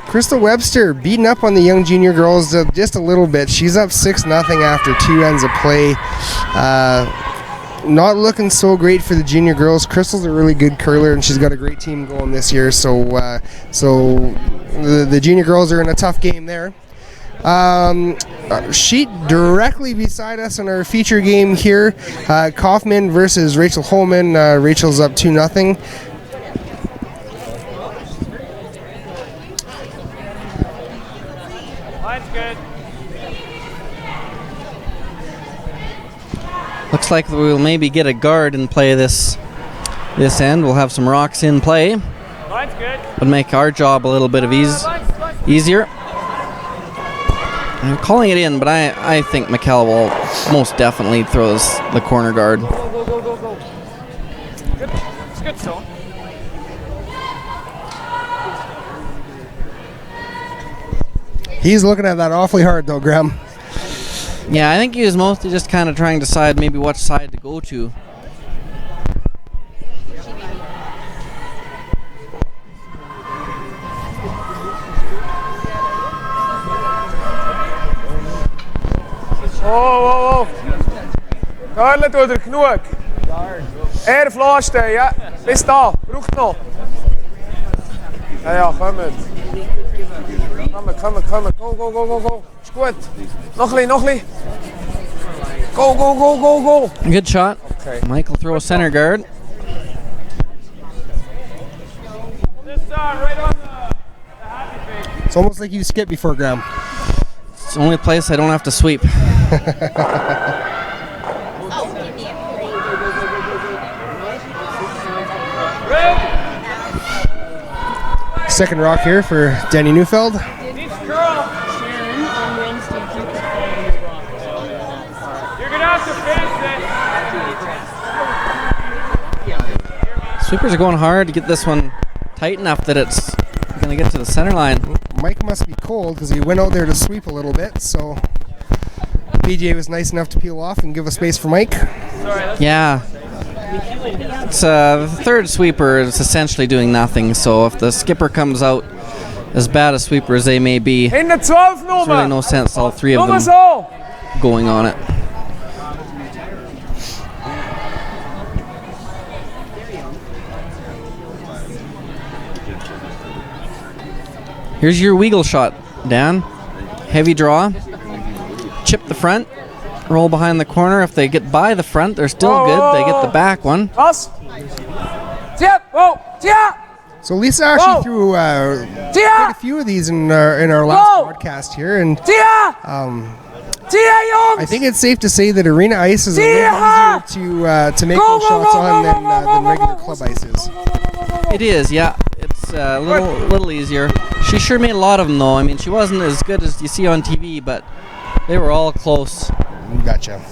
Crystal Webster beating up on the young junior girls just a little bit. She's up 6-0 after 2 ends of play. Not looking so great for the junior girls. Crystal's a really good curler, and she's got a great team going this year. So the junior girls are in a tough game there. Sheet directly beside us in our feature game here. Kaufman versus Rachel Holman. Rachel's up 2-0. Line's good. Looks like we'll maybe get a guard and play this end. We'll have some rocks in play. Line's good. Would make our job a little bit of easier. I'm calling it in, but I think Michel will most definitely throw the corner guard. Go. Good. It's good, Stone. He's looking at that awfully hard, though, Graham. Yeah, I think he was mostly just kind of trying to decide maybe which side to go to. Curlen tut er genug. Eher flach stehen, ja. Bis da. Braucht noch. Ja, kommen. Kommen. Go. Ist gut. Noch ein bisschen. Go. Good shot. Okay. Mike will throw a center guard. It's almost like you skip before Graham. It's the only place I don't have to sweep. Second rock here for Danny Neufeld. Sweepers are going hard to get this one tight enough that it's going to get to the center line. Mike must be cold because he went out there to sweep a little bit, so PJ was nice enough to peel off and give a space for Mike. Yeah. It's the third sweeper is essentially doing nothing, so if the skipper comes out as bad a sweeper as they may be, there's really no sense all three of them going on it. Here's your wiggle shot, Dan. Heavy draw. Chip the front. Roll behind the corner. If they get by the front, they're still good. They get the back one. So Lisa actually threw quite a few of these in our last broadcast here, and I think it's safe to say that arena ice is a little easier to make those shots on than regular club ice is. It is, yeah. It's a little easier. She sure made a lot of them, though. I mean, she wasn't as good as you see on TV, but they were all close. Gotcha.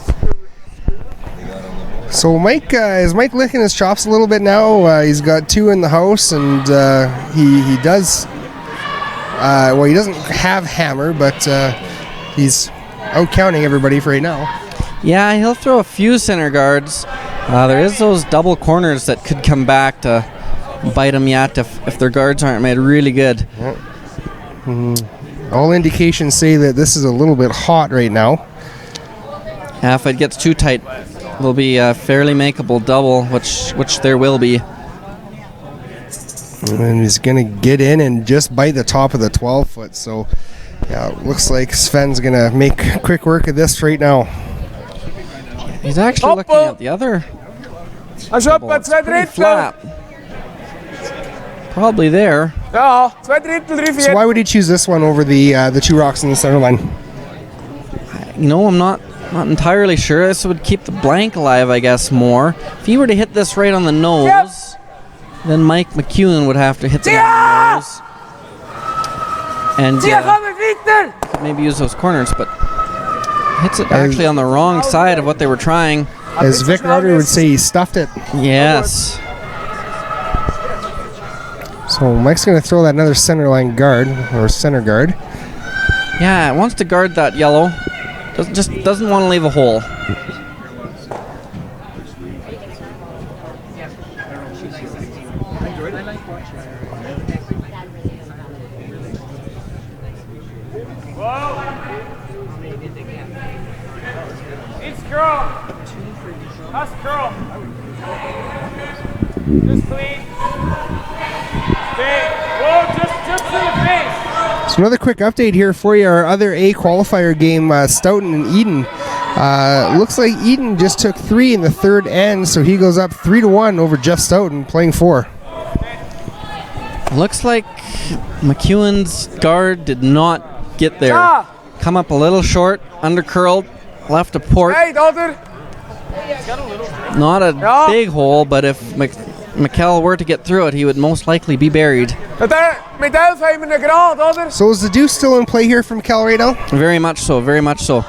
So Mike, is Mike licking his chops a little bit now? He's got 2 in the house, and he does. Well, he doesn't have hammer, but he's out counting everybody for right now. Yeah, he'll throw a few center guards. There is those double corners that could come back to bite them yet if their guards aren't made really good. Yep. All indications say that this is a little bit hot right now. Yeah, if it gets too tight, it'll be a fairly makeable double, which there will be. And he's going to get in and just bite the top of the 12-foot. So, yeah, it looks like Sven's going to make quick work of this right now. He's actually looking at the other double. It's pretty flat. Probably there. So why would he choose this one over the 2 rocks in the center line? You know, I'm not entirely sure. This would keep the blank alive, I guess, more. If he were to hit this right on the nose, then Mike McEwen would have to hit it on the nose. And maybe use those corners, but hits it actually on the wrong side of what they were trying. As Vic Rudder would say, he stuffed it. Yes. So Mike's going to throw that another center line guard, or center guard. Yeah, it wants to guard that yellow. Doesn't want to leave a hole. It's curl. That's curl. Just clean. Whoa, just to the face. So another quick update here for you. Our other A qualifier game, Stoughton and Eden. Looks like Eden just took 3 in the third end, so he goes up 3-1 over Jeff Stoughton, playing 4. Looks like McEwen's guard did not get there. Come up a little short, undercurled, left a port. Not a big hole, but if Michel were to get through it, he would most likely be buried. So is the deuce still in play here from Cal right now? Very much so, very much so.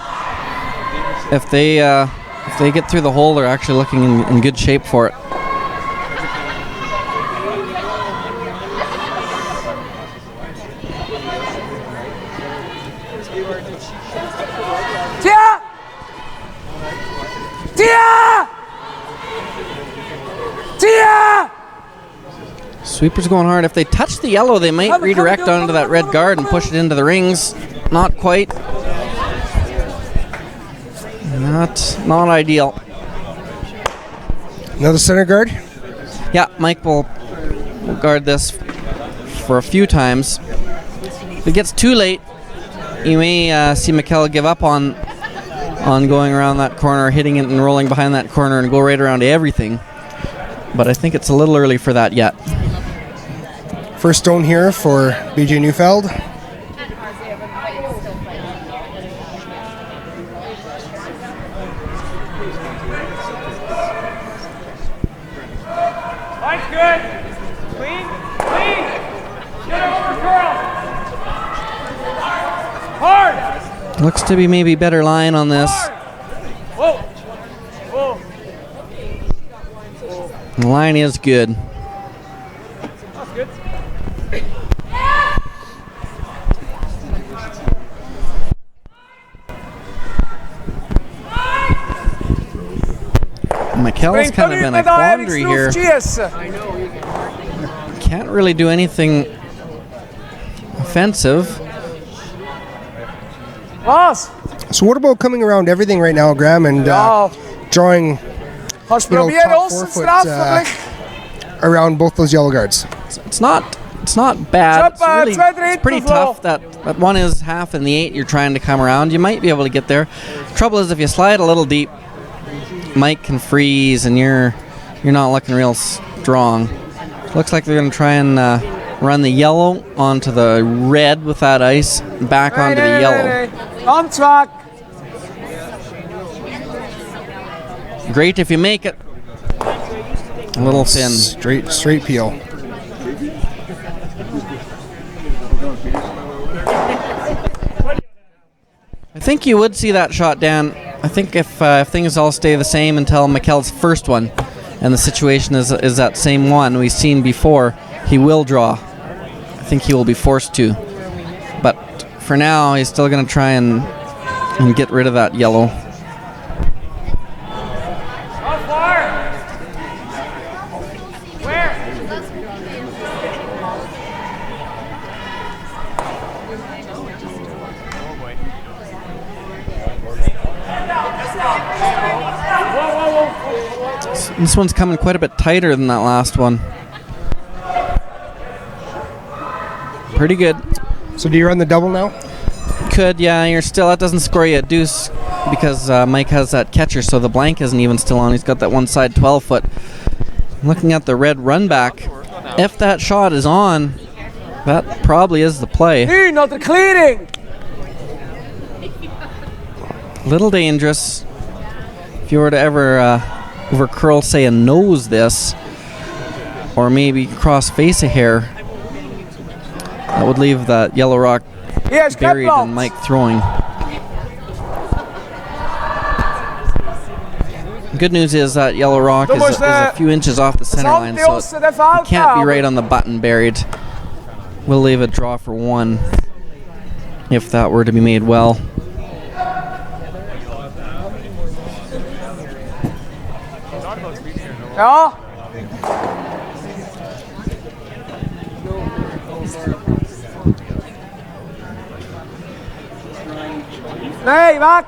If they get through the hole, they're actually looking in good shape for it. Sweeper's going hard. If they touch the yellow, they might redirect onto that red guard and push it into the rings. Not quite. And Not ideal. Another center guard. Yeah, Mike will guard this for a few times. If it gets too late, you may see Michel give up on going around that corner, hitting it and rolling behind that corner and go right around to everything. But I think it's a little early for that yet. First stone here for BJ Neufeld. Line's good. Clean. Clean. Get over curl. Hard. Looks to be maybe better line on this. Whoa. Whoa. The line is good. That's good. Michel's kind of in a quandary here. Can't really do anything offensive. So what about coming around everything right now, Graham, and drawing top 4 foot around both those yellow guards? It's not bad. It's pretty tough. That one is half and the 8 you're trying to come around. You might be able to get there. Trouble is if you slide a little deep, Mike can freeze and you're not looking real strong. Looks like they're going to try and run the yellow onto the red with that ice, back onto the yellow. Great if you make it. A little thin. Straight peel. I think you would see that shot, Dan. I think if things all stay the same until Michel's first one, and the situation is that same one we've seen before, he will draw. I think he will be forced to. But for now, he's still going to try and get rid of that yellow. This one's coming quite a bit tighter than that last one. Pretty good. So do you run the double now? Could, yeah. That doesn't score you a deuce because Mike has that catcher, so the blank isn't even still on. He's got that one side 12 foot. Looking at the red run back, if that shot is on, that probably is the play. Not the clearing. Little dangerous. If you were to ever over curl, say, a nose this, or maybe cross face a hair, that would leave that yellow rock buried in Mike throwing. Good news is that yellow rock is a few inches off the center line, so it can't be right on the button buried. We'll leave a draw for 1 if that were to be made well. Ja. Nee, back.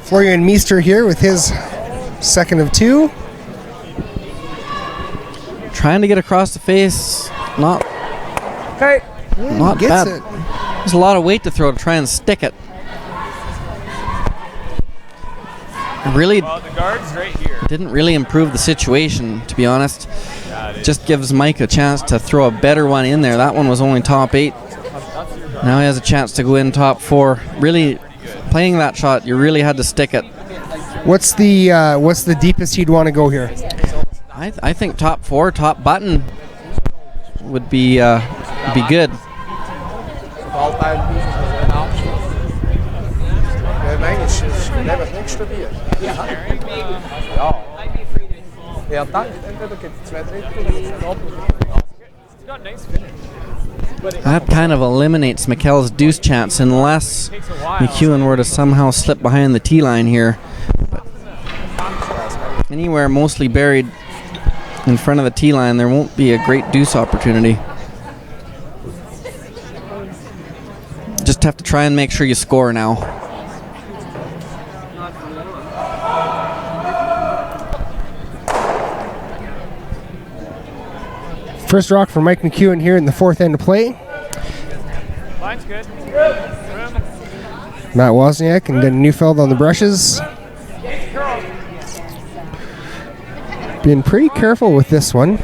Florian Meester here with his second of 2. Trying to get across the face, not bad. It. There's a lot of weight to throw to try and stick it. Really The guard's right here. didn't really improve the situation, to be honest. Just gives Mike a chance to throw a better one in there. That one was only top 8. Now he has a chance to go in top 4. Really, playing that shot, you really had to stick it. What's the deepest he'd want to go here? I think top 4, top button would be good. That kind of eliminates Michel's deuce chance unless McEwen were to somehow slip behind the tee line here. But anywhere mostly buried in front of the tee line, there won't be a great deuce opportunity. Just have to try and make sure you score now. First rock for Mike McEwen here in the fourth end of play. Line's good. Matt Wozniak and then Neufeld on the brushes. Being pretty careful with this one.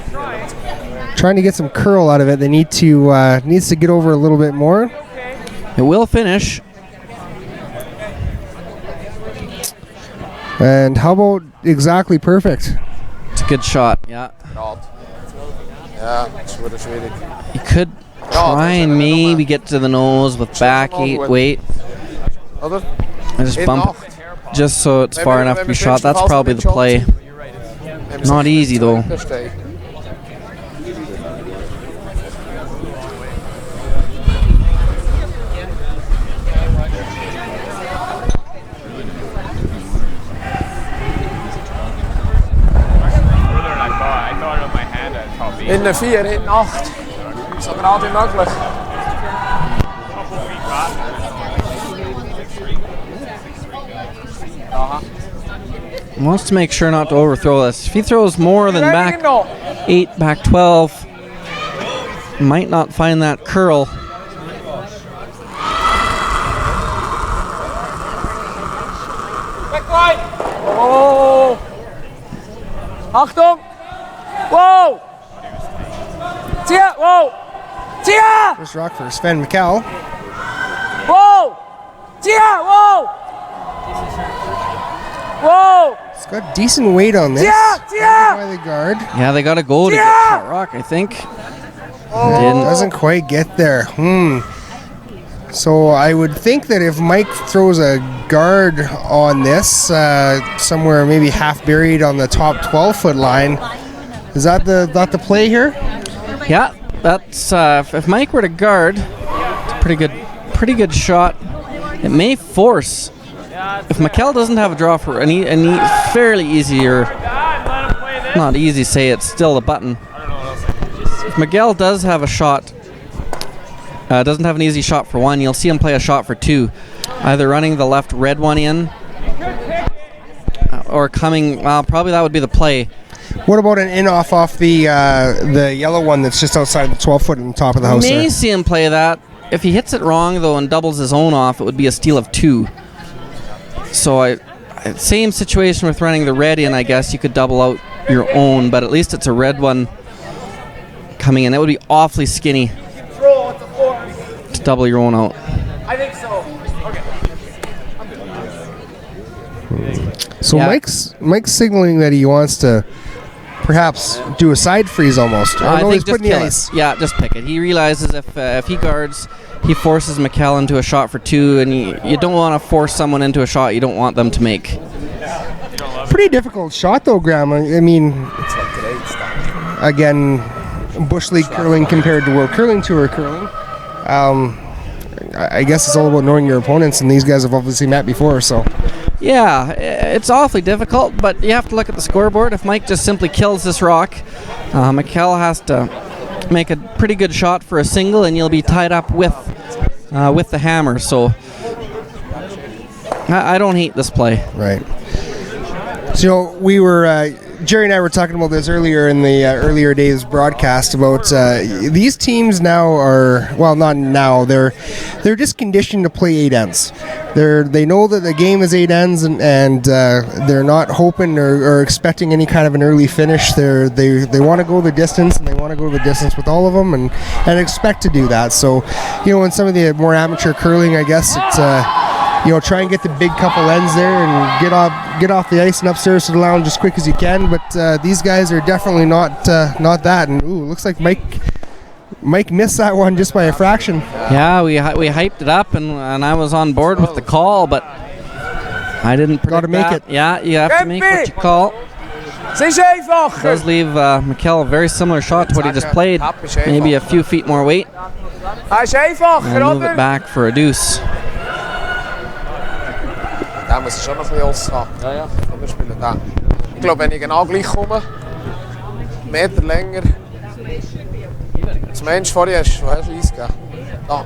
Trying to get some curl out of it. They needs to get over a little bit more. It will finish. And how about exactly perfect? It's a good shot, yeah. Ja, dat is schwierig. You could try and maybe get to the nose with back 8 weight. Oder? And just bump it just so it's far enough to be shot. That's probably the play. Not easy though. In de 4, in 8. So gerade wie möglich. Wants to make sure not to overthrow this. If he throws more than back 8, back 12, might not find that curl. Oh! Achtung! Whoa! Tia! Whoa! Tia! First rock for Sven Michel. Whoa! Tia! Whoa! Whoa! It's got decent weight on this. Tia! By the guard. Yeah, they got to go to get that rock, I think. Didn't. Doesn't quite get there. So I would think that if Mike throws a guard on this, somewhere maybe half buried on the top 12-foot line, is that the play here? Yeah, that's if Mike were to guard, it's a pretty good shot. It may force. If Michel doesn't have a draw for any fairly easy, or not easy, say it's still a button. If Miguel does have a shot, doesn't have an easy shot for 1, you'll see him play a shot for 2, either running the left red one in, or coming. Well, probably that would be the play. What about an in-off off the yellow one that's just outside the 12-foot on the top of the house May there? see him play that. If he hits it wrong though and doubles his own off, it would be a steal of 2. So same situation with running the red in. I guess you could double out your own, but at least it's a red one coming in. That would be awfully skinny to double your own out. I think so. Okay. So Yeah. Mike's signaling that he wants to perhaps do a side freeze almost. I no, think he's just putting the kill ice. it. Yeah, just pick it. He realizes if he guards, he forces Michel into a shot for 2, and you don't want to force someone into a shot you don't want them to make. Pretty difficult shot though, Graham. I mean, again, Bush League curling compared to World Curling Tour curling. I guess it's all about knowing your opponents, and these guys have obviously met before, so. Yeah, it's awfully difficult, but you have to look at the scoreboard. If Mike just simply kills this rock, Michel has to make a pretty good shot for a single, and you'll be tied up with the hammer. So I don't hate this play. Right. So we were, Jerry and I were talking about this earlier in the earlier days broadcast about these teams now are, well, not now, they're just conditioned to play 8 ends. They know that the game is 8 ends, and they're not hoping or expecting any kind of an early finish. They want to go the distance, and they want to go the distance with all of them, and expect to do that. So, in some of the more amateur curling, I guess it's try and get the big couple ends there and get off the ice and upstairs to the lounge as quick as you can. But these guys are definitely not that. And looks like Mike missed that one just by a fraction. Yeah, we hyped it up, and I was on board with the call, but I didn't predict Gotta make that. it. Yeah, you have to make what you call. It does leave Michel a very similar shot to what he just played. Maybe a few feet more weight. And move it back for a deuce. Da muss ich schon noch ein bisschen aushaben. Ja, ja. Wir spielen da. Ich glaube, wenn ich genau gleich komme, einen Meter länger, das Mensch vor dir ist, woher Eis geben? Da.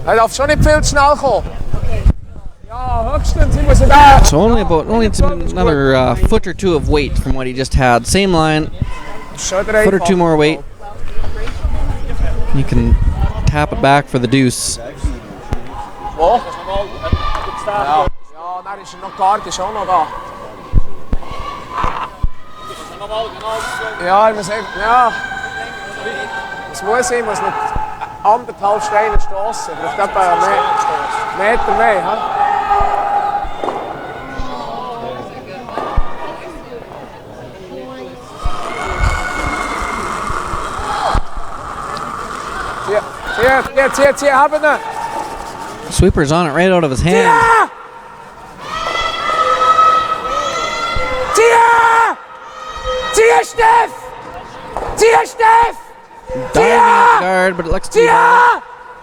Er darf schon nicht viel zu schnell kommen. Ja, höchstens, ich muss da. So only another foot or 2 of weight from what he just had. Same line, Foot or two more weight. You can tap it back for the deuce. Wo? Ja. Ja, dann ist noch Guard, ist auch noch da. Ja, ja. Es muss sein, muss mit 1,5 Steinen stoßen. Das ist etwa einen Meter mehr. Ja? Zieh, haben ihn! Sweeper's on it right out of his hand. Zieh, Steff! Diving at the guard, but it looks to be by.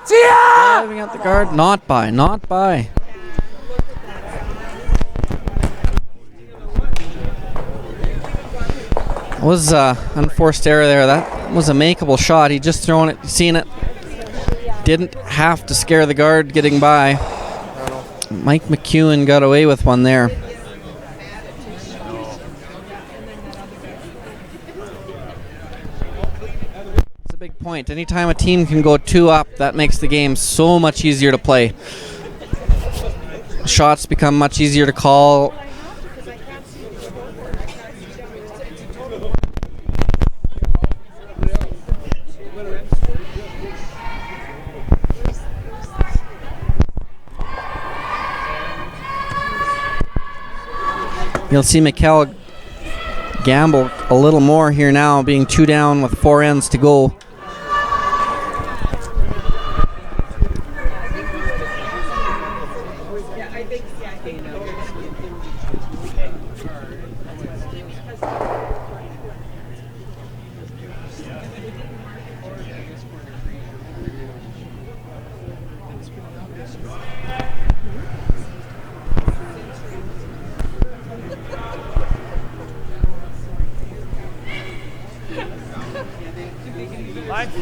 Diving at the guard, not by. Was unforced error there. That was a makeable shot. He just thrown it, seen it. Didn't have to scare the guard getting by. Mike McEwen got away with one there. It's a big point. Anytime a team can go 2 up, that makes the game so much easier to play. Shots become much easier to call. You'll see Michel gamble a little more here now, being 2 down with 4 ends to go.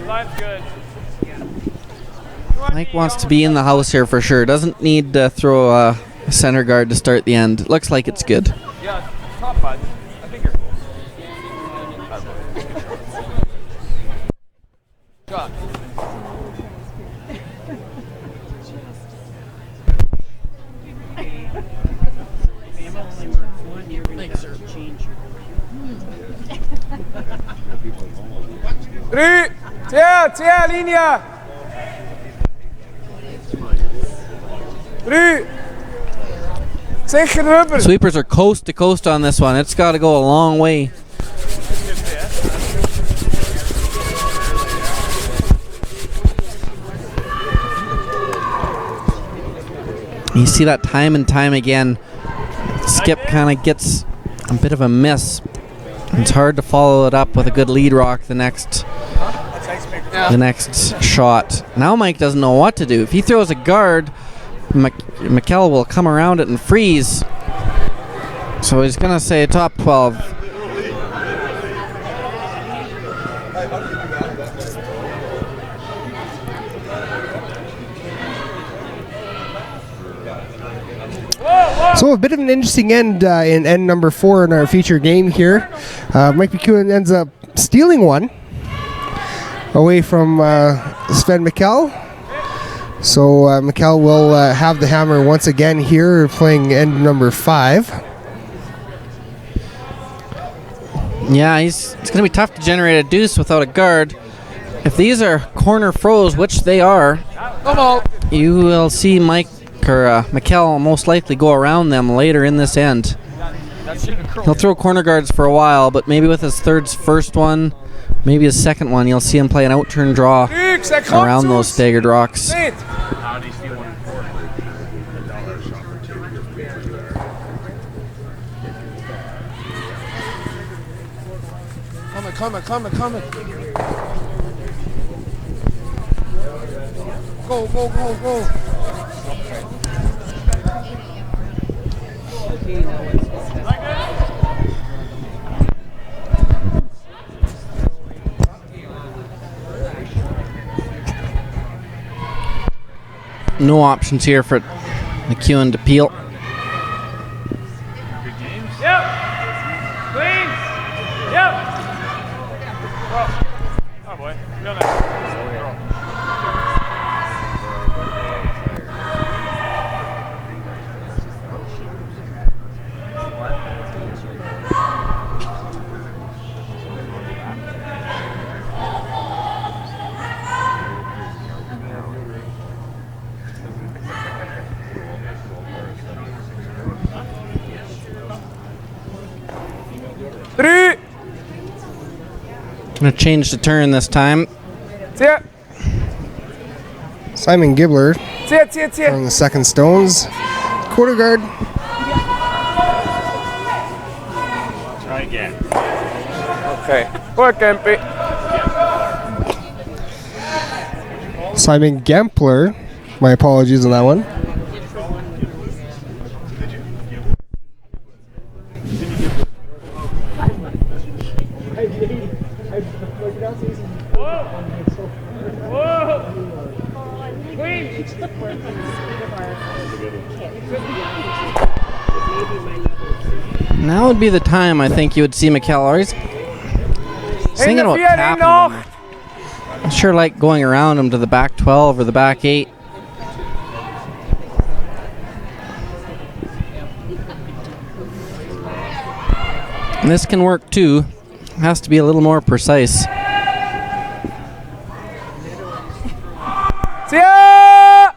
Line's good. Mike wants to be in the house here for sure. Doesn't need to throw a center guard to start the end. Looks like it's good. Yeah, top 5. I think you're close. Shot. Zieh, Linie! 3! Sicher rüber! Sweepers are coast to coast on this one. It's got to go a long way. You see that time and time again. Skip kind of gets a bit of a miss. It's hard to follow it up with a good lead rock the next shot. Now Mike doesn't know what to do. If he throws a guard, Michel will come around it and freeze. So he's going to say top 12. So a bit of an interesting end in end number 4 in our feature game here. Mike McEwen ends up stealing one away from Sven Michel. So Michel will have the hammer once again here, playing end number 5. Yeah, it's going to be tough to generate a deuce without a guard. If these are corner froze, which they are, you will see Michel most likely go around them later in this end. He'll throw corner guards for a while, but maybe with his first one, maybe his second one, you'll see him play an out-turn draw around those staggered rocks. Coming. Go. No options here for McEwen to peel. Yep. Clean. Yep. 3. Gonna change the turn this time. Zie. Simon Gibbler Zie. on the second stones. Quarter guard. Try again. Okay. Goed, Kempie. Simon Gempler. My apologies on that one. Now would be the time I think you would see Michel. Or he's thinking about tapping him. I sure like going around him to the back 12 or the back 8. And this can work too. Has to be a little more precise. See ya!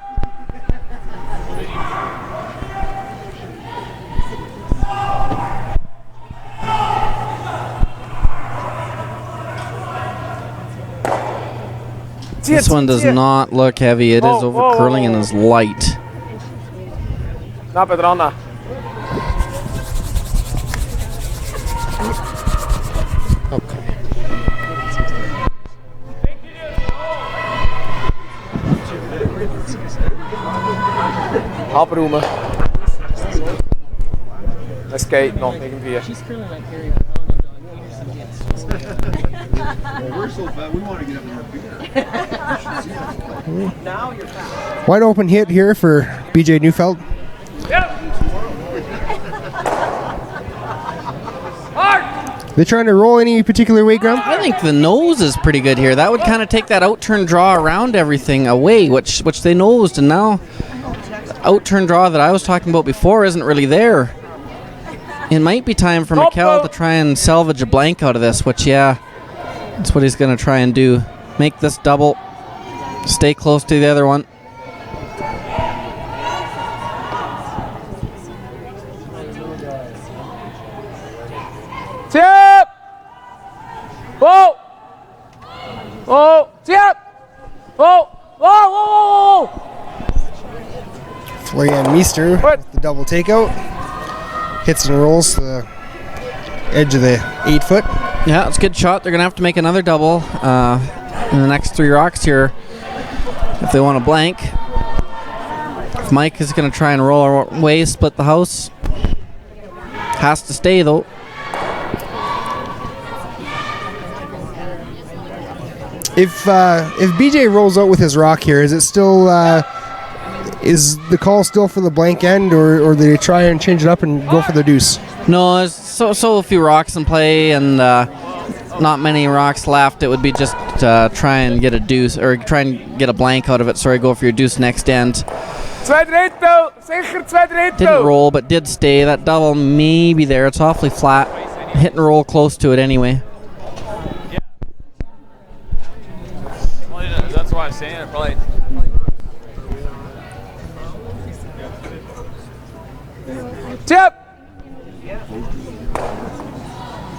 This one does not look heavy. It is over curling and is light. Knap het eraan. Abräumen. Es geht noch irgendwie. She's curling like Harry Brown and Don Peterson gets. We're so fat, we want to get up and have beer. Now you're fast. Wide open hit here for BJ Neufeld. They trying to roll any particular way, Graham? I think the nose is pretty good here. That would kind of take that out-turn draw around everything away, which they nosed, and now the out-turn draw that I was talking about before isn't really there. It might be time for Michel to try and salvage a blank out of this, which, yeah, that's what he's going to try and do. Make this double, stay close to the other one. Tip! Whoa! Whoa! Tip! Whoa! Whoa! Whoa! Whoa! Florian Meester with the double takeout. Hits and rolls to the edge of the 8 foot. Yeah, it's a good shot. They're going to have to make another double in the next 3 rocks here if they want a blank. If Mike is going to try and roll away, split the house. Has to stay, though. If BJ rolls out with his rock here, is it still is the call still for the blank end, or do they try and change it up and go for the deuce? No, there's so few rocks in play and not many rocks left. It would be just try and get a deuce or try and get a blank out of it. Sorry, go for your deuce next end. Didn't roll, but did stay. That double may be there. It's awfully flat. Hit and roll close to it anyway. That's why I'm saying it probably. Tip!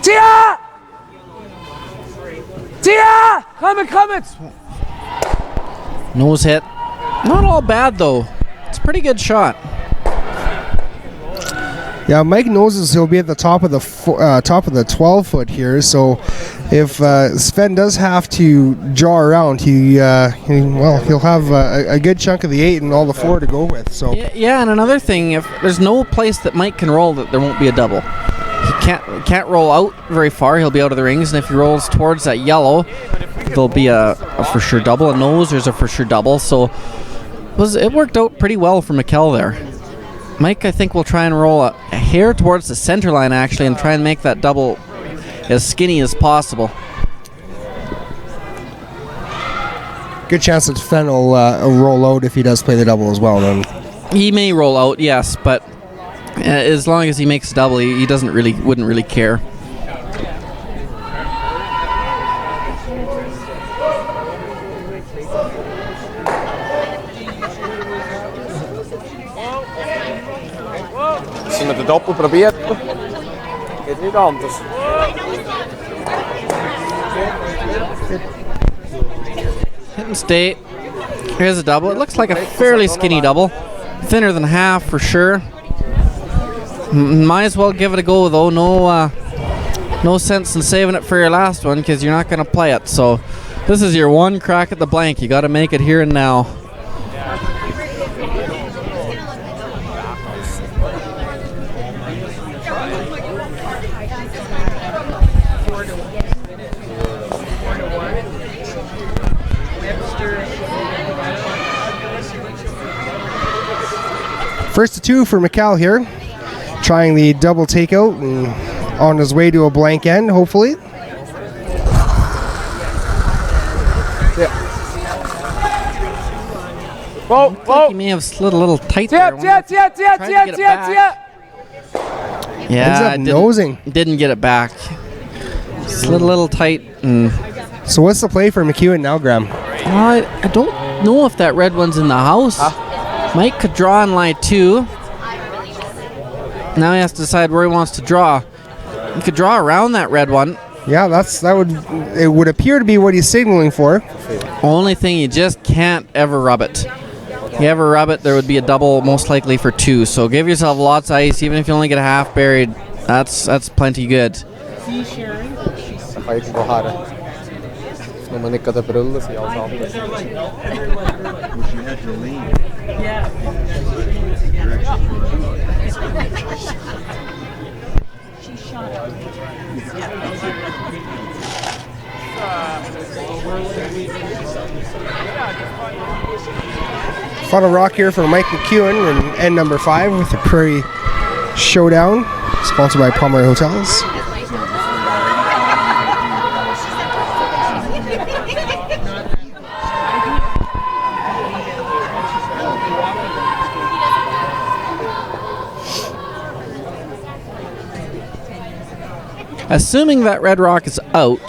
Tia! Tia! Come it! Nose hit. Not all bad, though. It's a pretty good shot. Yeah, Mike knows he'll be at the top of the 12 foot here. So if Sven does have to draw around, he'll have a good chunk of the 8 and all the 4 to go with. So yeah, and another thing, if there's no place that Mike can roll that there won't be a double. He can't roll out very far. He'll be out of the rings, and if he rolls towards that yellow, there'll be a for sure double. A nose, there's a for sure double. So it worked out pretty well for Michel there. Mike, I think, will try and roll a hair towards the center line, actually, and try and make that double as skinny as possible. good chance that Sven will roll out if he does play the double as well. Then he may roll out, yes, but as long as he makes a double, he wouldn't really care. Als je met de doppel probeert, geht niet anders. Hit and state. Here's a double. It looks like a fairly skinny double. Thinner than half for sure. Might as well give it a go though. No sense in saving it for your last one because you're not going to play it. So this is your one crack at the blank. You got to make it here and now. First to two for Michel here. Trying the double takeout and on his way to a blank end, hopefully. Yeah. He may have slid a little tight there. Yeah, Ends up nosing. Didn't get it back. Slid a little tight. So what's the play for McEwen now, Graham? I don't know if that red one's in the house. Mike could draw in line 2. Now he has to decide where he wants to draw. He could draw around that red one. Yeah, it would appear to be what he's signaling for. Only thing, you just can't ever rub it. You ever rub it, there would be a double most likely for 2. So give yourself lots of ice, even if you only get a half buried. That's plenty good. Final rock here for Mike McEwen and end number 5 with the Prairie Showdown, sponsored by Pomeroy Hotels. Assuming that red rock is out,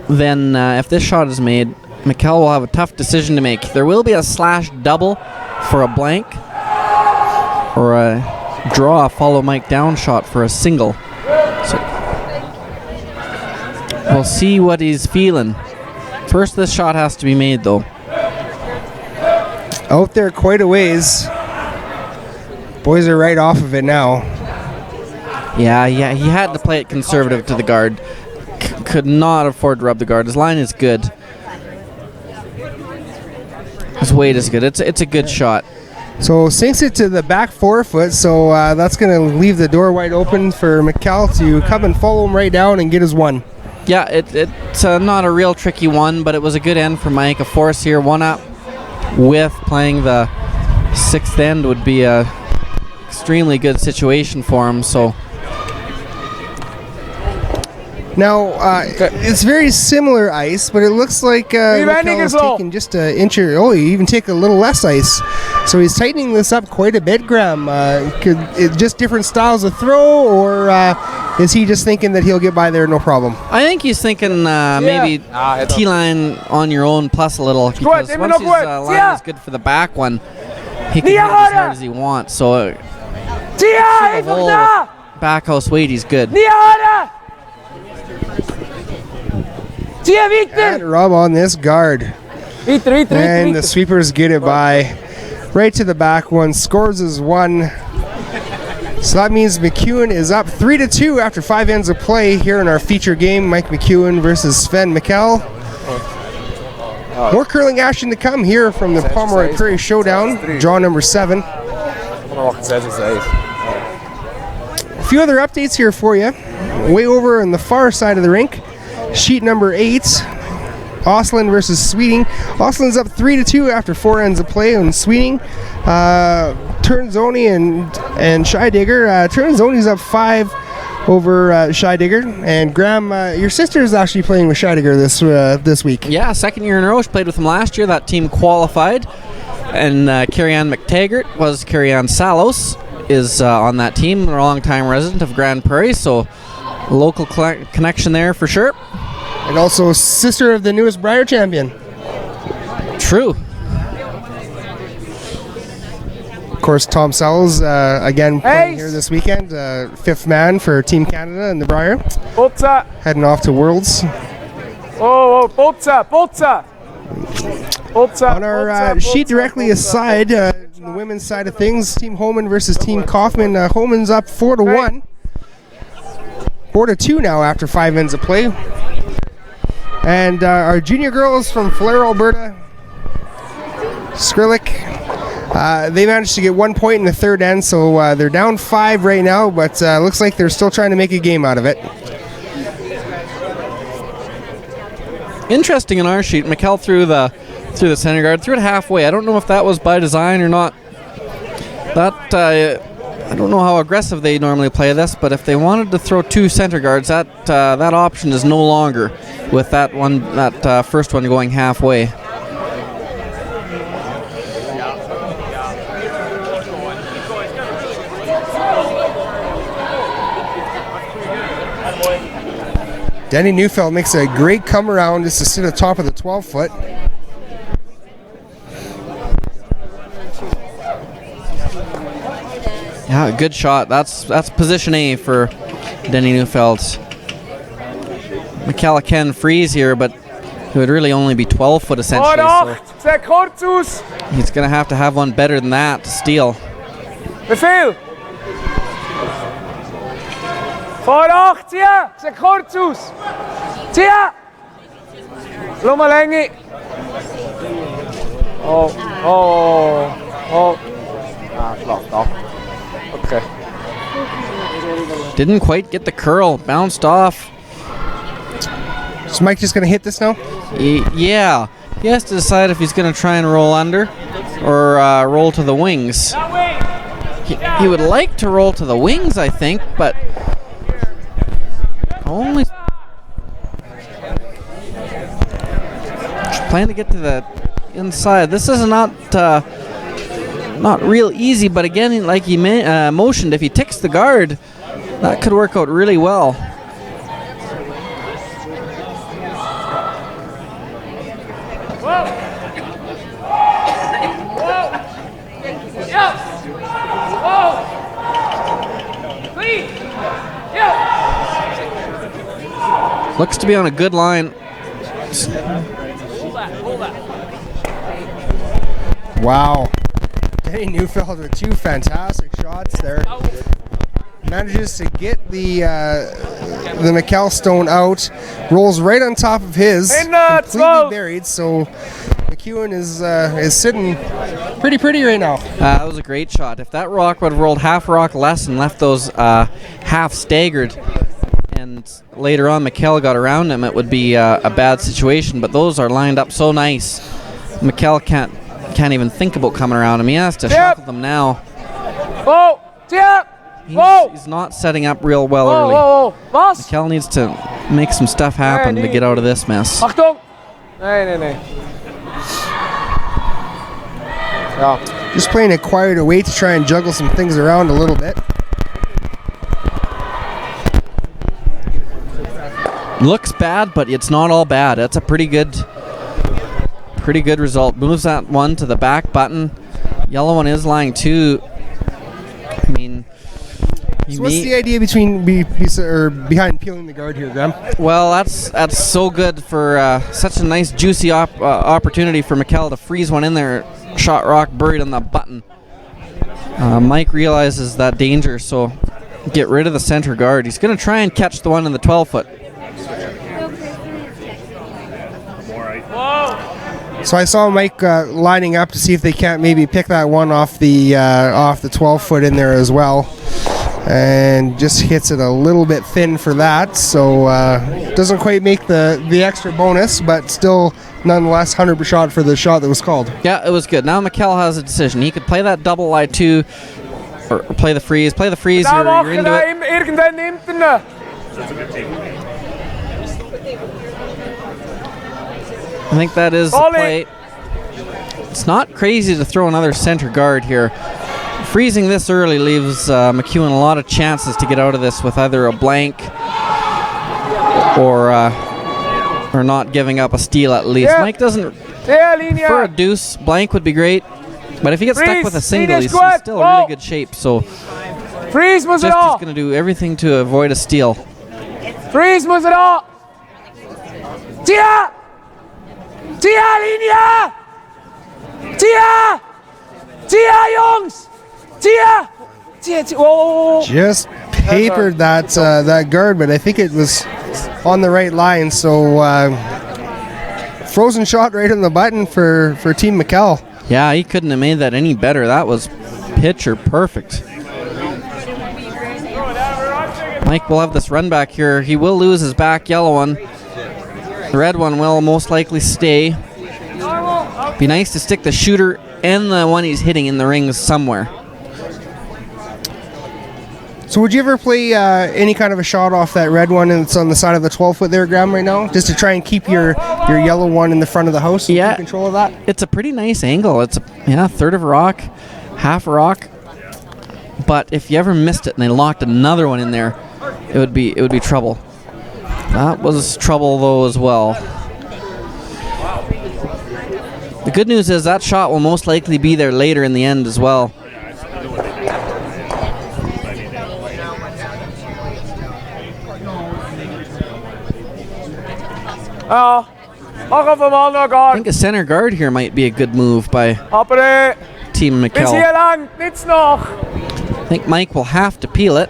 then if this shot is made, Michel will have a tough decision to make. There will be a slash double for a blank, or a draw follow Mike down shot for a single. So we'll see what he's feeling. First, this shot has to be made though. Out there quite a ways. Boys are right off of it now. Yeah, he had to play it conservative to the guard. Could not afford to rub the guard. His line is good. His weight is good. It's a good shot. So sinks it to the back 4 foot, so that's going to leave the door wide open for Michel to come and follow him right down and get his one. Yeah, it's not a real tricky one, but it was a good end for Mike. A force here, 1 up with playing the 6th end would be a extremely good situation for him. So now, it's very similar ice, but it looks like Michel is taking just an inch or, you even take a little less ice. So he's tightening this up quite a bit, Graham. Just different styles of throw, or is he just thinking that he'll get by there no problem? I think he's thinking maybe T-line on your own plus a little, because once his line is good for the back one, he can hit as hard as he wants. So the whole back house weight, he's good. And rub on this guard. And the sweepers get it by. Right to the back one. Scores his one. So that means McEwen is up 3-2 after 5 ends of play here in our feature game. Mike McEwen versus Sven Michel. More curling action to come here from the Pomeroy Prairie Showdown. Draw number 7. A few other updates here for you. Way over on the far side of the rink. Sheet number 8, Osland versus Sweeting. Osland's up 3-2 after 4 ends of play on Sweeting. Turnzoni and Scheidegger. Turnzoni's up 5 over Scheidegger. And Graham, your sister is actually playing with Scheidegger this week. Yeah, 2nd year in a row. She played with him last year. That team qualified. And Carrie-Ann McTaggart was Carrie-Ann Salos is on that team. A long-time resident of Grande Prairie, so local connection there for sure. And also sister of the newest Briar champion. True. course, Tom Sells again playing here this weekend. 5th man for Team Canada in the Briar. Heading off to Worlds. On our sheet directly aside, the women's side of things, Team Homan versus Team Kaufman. Homan's up 4-1. 4-2 now after 5 ends of play. And our junior girls from Falero, Alberta, Skrillik, they managed to get 1 point in the 3rd end, so they're down 5 right now, but looks like they're still trying to make a game out of it. Interesting in our sheet, Michel threw the center guard, threw it halfway. I don't know if that was by design or not. That I don't know how aggressive they normally play this, but if they wanted to throw 2 center guards, that option is no longer with that first one going halfway. Denny Neufeld makes a great come around just to sit at the top of the 12-foot. Yeah, good shot. That's position A for Denny Neufeld. Michel can freeze here, but it would really only be 12-foot essentially. So he's going to have one better than that to steal. Befehl! Vor 8, Tia! Sieht kurz aus! Tia! Schau mal Länge! Oh. Schlaft ab. Okay. Didn't quite get the curl. Bounced off. Is Mike just going to hit this now? Yeah. He has to decide if he's going to try and roll under or roll to the wings. He would like to roll to the wings, I think, but only trying to get to the inside. This is not real easy, but again, like he motioned, if he ticks the guard, that could work out really well. Looks to be on a good line. Wow. Denny Neufeld with 2 fantastic shots there. Manages to get the Michel stone out. Rolls right on top of his. Completely buried. So McEwen is sitting pretty right now. That was a great shot. If that rock would have rolled half rock less and left those half staggered, and later on Michel got around him, it would be a bad situation. But those are lined up so nice. Michel can't even think about coming around him. He has to shuffle them now. He's not setting up real well early. Michel needs to make some stuff happen to get out of this mess. Just playing it quiet away to try and juggle some things around a little bit. Looks bad, but it's not all bad. That's a pretty good result. Moves that one to the back button. Yellow one is lying too. I mean, so what's the idea behind peeling the guard here, Graham? Well, that's so good for such a nice juicy opportunity for Michel to freeze one in there. Shot rock buried on the button. Mike realizes that danger, so get rid of the center guard. He's going to try and catch the one in the 12-foot. So I saw Mike lining up to see if they can't maybe pick that one off the 12-foot in there as well, and just hits it a little bit thin for that. So doesn't quite make the extra bonus, but still nonetheless 100% shot for the shot that was called. Yeah, it was good. Now Michel has a decision. He could play that double lie 2 or play the freeze. Play the freeze. You're into it. I think that is the play. It's not crazy to throw another center guard here. Freezing this early leaves McEwen a lot of chances to get out of this with either a blank or not giving up a steal at least. Mike doesn't prefer a deuce. Blank would be great. But if he gets stuck with a single, he's still in really good shape. So Freeze muss er just da! he's going to do everything to avoid a steal. Freeze muss er da! Tia! Tia, Linie! Tia! Tia, Jungs! Tia! Tia, Tia! Oh! Just papered that that guard, but I think it was on the right line. So frozen shot right on the button for Team Michel. Yeah, he couldn't have made that any better. That was picture perfect. Mike will have this run back here. He will lose his back yellow one. The red one will most likely stay. Be nice to stick the shooter and the one he's hitting in the rings somewhere. So would you ever play any kind of a shot off that red one and it's on the side of the 12-foot there, Graham, right now? Just to try and keep your yellow one in the front of the house and keep control of that? It's a pretty nice angle. It's a third of a rock, half a rock. But if you ever missed it and they locked another one in there, it would be trouble. That was trouble though as well. The good news is that shot will most likely be there later in the end as well. I think a center guard here might be a good move by Team Michel. I think Mike will have to peel it.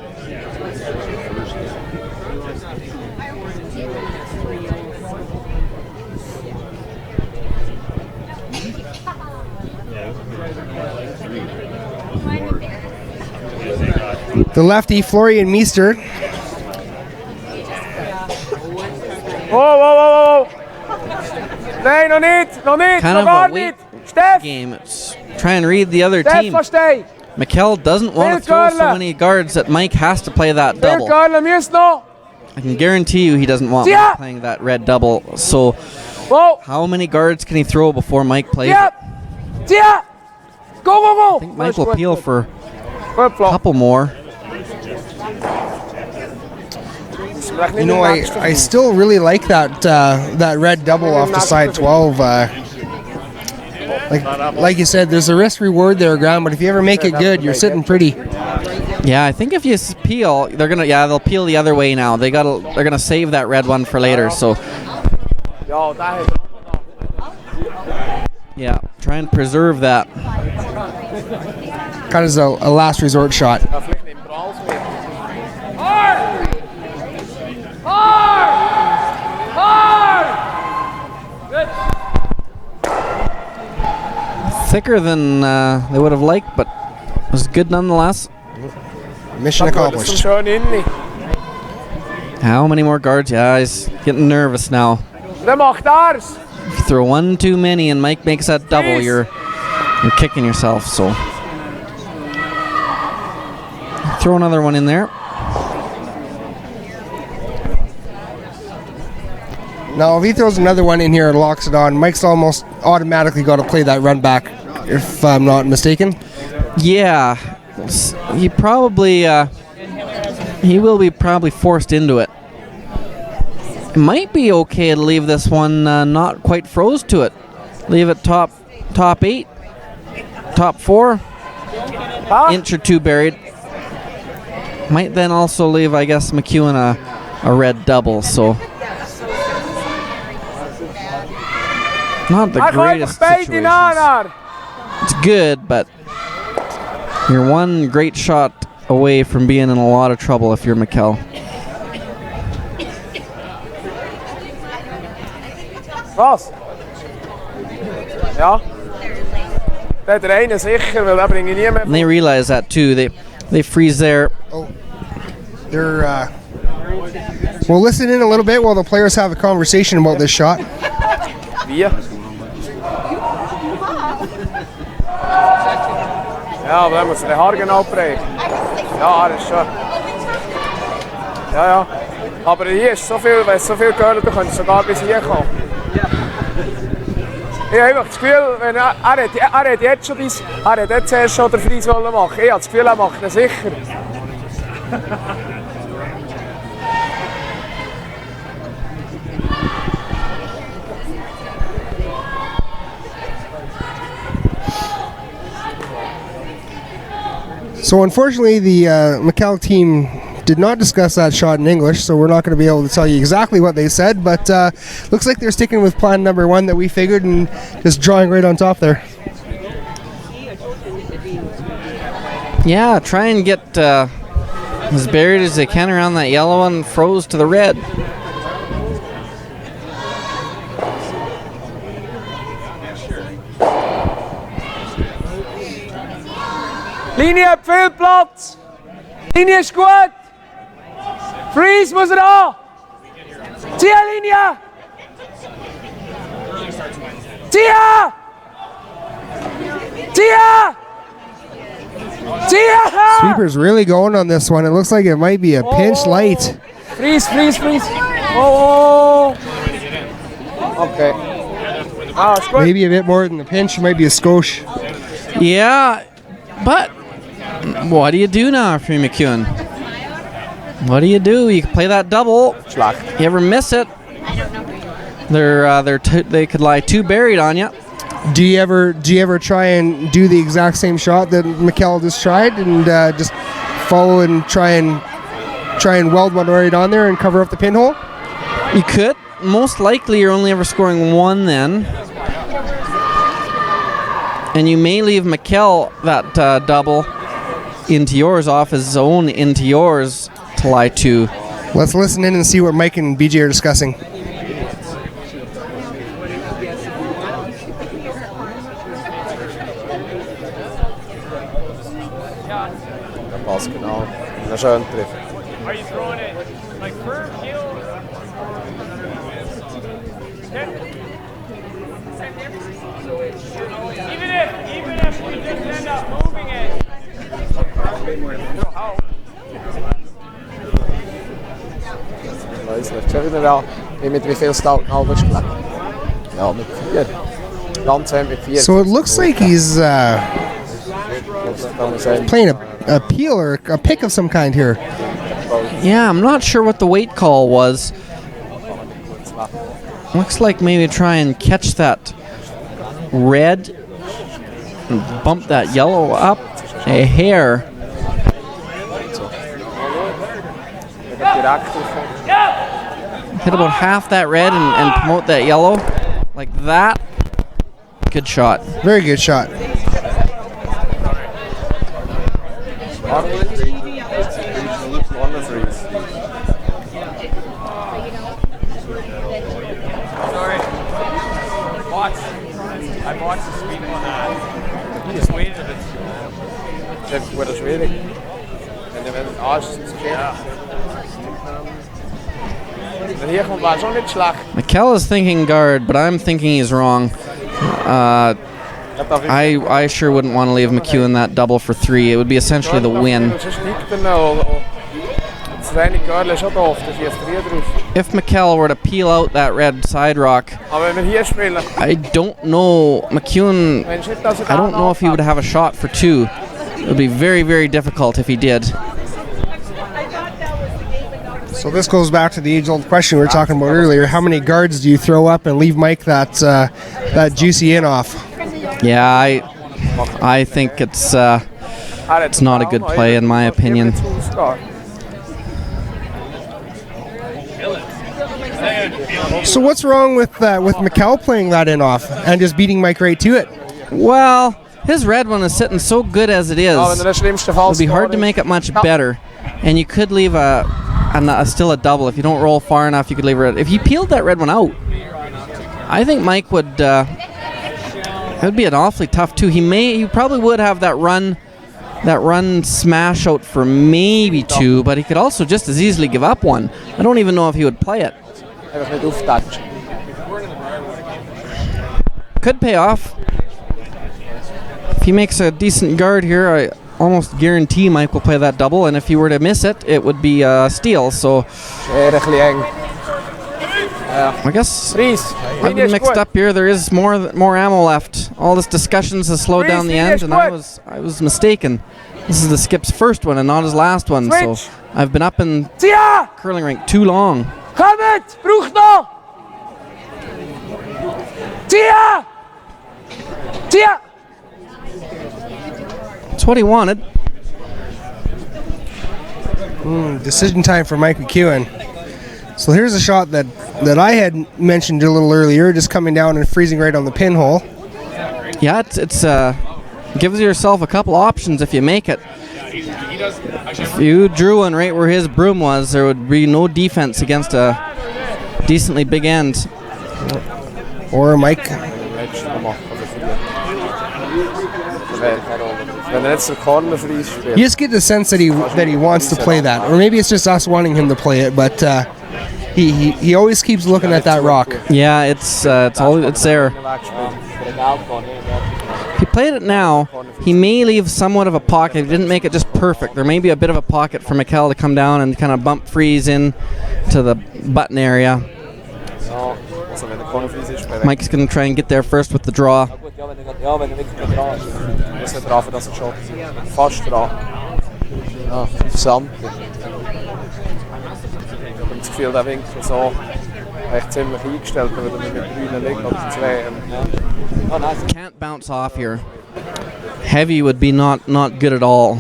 The lefty, Florian Meester. Whoa. Nee, nog niet. Kind of a weight game. It's try and read the other team. Michel doesn't want to throw so many guards that Mike has to play that double. I can guarantee you he doesn't want Mike playing that red double. So how many guards can he throw before Mike plays it? Go. I think Mike will peel for a couple more. You know, I still really like that red double off the side 12. Like you said, there's a risk reward there, Graham. But if you ever make it good, you're sitting pretty. Yeah, I think if you peel, they'll peel the other way now. They're gonna save that red one for later. So yeah, try and preserve that. Kind of as a last resort shot. Thicker than they would have liked, but it was good nonetheless. Mission accomplished. How many more guards? Yeah, he's getting nervous now. If you throw one too many and Mike makes that double, you're kicking yourself. So throw another one in there. Now, if he throws another one in here and locks it on, Mike's almost automatically got to play that run back, if I'm not mistaken. Yeah, he probably he will be probably forced into it. It might be okay to leave this one not quite froze to it. Leave it top 8, top 4, inch or two buried. Might then also leave, I guess, McEwen a red double. So. Not the greatest situation. It's good, but you're one great shot away from being in a lot of trouble if you're Michel. Was? Ja. Der eine sicher, weil da bringe ich nie mehr. And they realize that too. They freeze there. Oh, they're. We'll listen in a little bit while the players have a conversation about this shot. Wie? Ja, aber dann muss er den Haar genau prägen. Ja, das ist schon. Ja. Aber hier ist so viel, wenn es so viel gehört, du könntest sogar bis hier kommen. Ich habe einfach das Gefühl, wenn er hat jetzt schon er hat jetzt erst schon den Freeze machen. Ich habe das Gefühl, er macht ihn sicher. So unfortunately, the Michel team did not discuss that shot in English, so we're not going to be able to tell you exactly what they said, but looks like they're sticking with plan number 1 that we figured and just drawing right on top there. Yeah, try and get as buried as they can around that yellow and froze to the red. Linie hat viel Platz. Linie ist gut. Freeze muss er an. Zieh Linie. Zieh. Zieh. Zieh. Sweeper's really going on this one. It looks like it might be a pinch light. Freeze, freeze, freeze. Oh. Okay. It's good. Maybe a bit more than the pinch. It might be a skosh. Yeah, but what do you do now for McEwen? What do? You can play that double. You ever miss it? They could lie 2 buried on you. Do you ever try and do the exact same shot that Michel just tried and just follow and try and weld one right on there and cover up the pinhole? You could. Most likely you're only ever scoring 1 then. And you may leave Michel that double into yours off his own into yours to lie 2. Let's listen in and see what Mike and BJ are discussing. Pass genau. Einen schönen Triff. Are you throwing it like firm heel? Even if we just end up moving it. Es läuft schon wieder an. Mit wie viel Stout halb gespielt? Ja, mit 4. Ganz mit 4. So it looks like he's playing a peel or a pick of some kind here. Yeah, I'm not sure what the weight call was. Looks like maybe try and catch that red and bump that yellow up a hair. Hit about half that red and promote that yellow. Like that. Good shot. Very good shot. Sorry. I watched the speed on that. He just waited a bit too long. Das wird schwierig. Wenn der Arsch zu Und hier kommt war schon nicht schlecht. Michel is thinking guard, but I'm thinking he's wrong. I sure wouldn't want to leave McEwen that double for 3. It would be essentially the win. If Michel were to peel out that red side rock, I don't know, McEwen, I don't know if he would have a shot for 2. It would be very, very difficult if he did. So this goes back to the age-old question we were talking about earlier. How many guards do you throw up and leave Mike that juicy in off? Yeah, I think it's not a good play in my opinion. So what's wrong with Michel playing that in off and just beating Mike right to it? Well, his red one is sitting so good as it is. It would be hard to make it much better, and you could leave still a double. If you don't roll far enough, you could leave it. If you peeled that red one out, I think Mike would. It would be an awfully tough 2. He probably would have that run smash out for maybe 2, but he could also just as easily give up 1. I don't even know if he would play it. Could pay off. If he makes a decent guard here, I almost guarantee Mike will play that double, and if he were to miss it, it would be a steal. So I guess I've been mixed up here. There is more ammo left. All this discussions has slowed down the end, and I was mistaken. This is the skip's first one and not his last one. So I've been up in curling rink too long. That's what he wanted. Decision time for Mike McEwen. So here's a shot that I had mentioned a little earlier, just coming down and freezing right on the pinhole. Yeah, it's gives yourself a couple options if you make it. If you drew one right where his broom was, there would be no defense against a decently big end. Or Mike. You just get the sense that he wants to play that, or maybe it's just us wanting him to play it. But he always keeps looking at that rock. Yeah, it's there. If he played it now, he may leave somewhat of a pocket. He didn't make it just perfect. There may be a bit of a pocket for Michel to come down and kind of bump freeze in to the button area. Mike's going to try and get there first with the draw. Can't bounce off here. Heavy would be not good at all.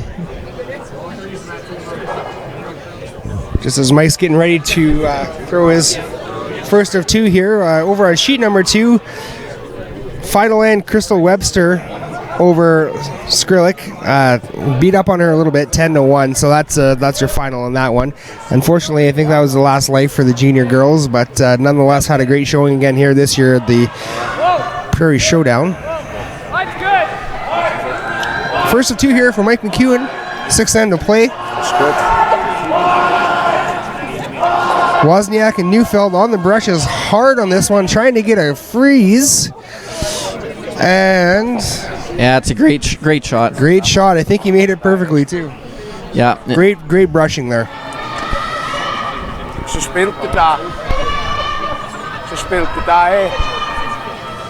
Just as Mike's getting ready to throw his first of two here, over on sheet number 2, final end Crystal Webster over Skrillik. Beat up on her a little bit, 10-1. So that's your final on that one. Unfortunately, I think that was the last life for the junior girls, but nonetheless had a great showing again here this year at the Prairie Showdown. First of two here for Mike McEwen. 6th end to play. Wozniak and Neufeld on the brushes hard on this one, trying to get a freeze. And yeah, it's a great shot. Great shot. I think he made it perfectly too. Yeah. Great brushing there. Ze speelt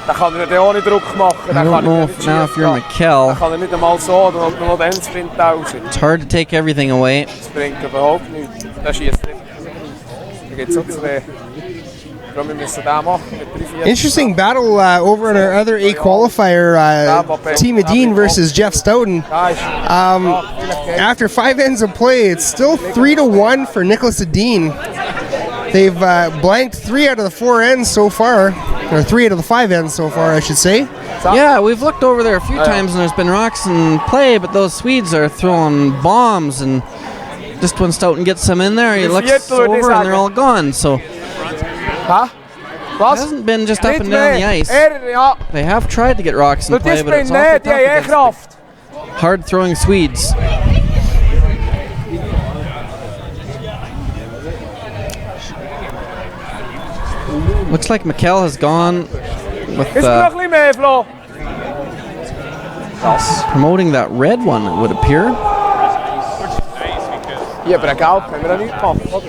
Da kann auch nicht Druck machen. I don't know if you're Michel. Kann nicht einmal so, dann noch den Sprint raus. It's hard to take everything away. Das bringt überhaupt nichts. Da schießt nicht. Da geht es so zwei. Wir müssen da machen mit 3-4. Interesting battle over in our other A qualifier, Team Edine versus Jeff Stoughton. After 5 ends of play, it's still 3-1 for Nicholas Edine. They've blanked 3 out of the 4 ends so far, or 3 out of the 5 ends so far, I should say. Yeah, we've looked over there a few times and there's been rocks in play, but those Swedes are throwing bombs, and just when Stoughton gets them in there, he looks over and they're all gone. So it hasn't been just up and down the ice. They have tried to get rocks in play, but it's awfully tough against hard-throwing Swedes. Looks like Michel has gone with promoting that red one, it would appear. Yeah, but gelb können wir da nicht machen, oder?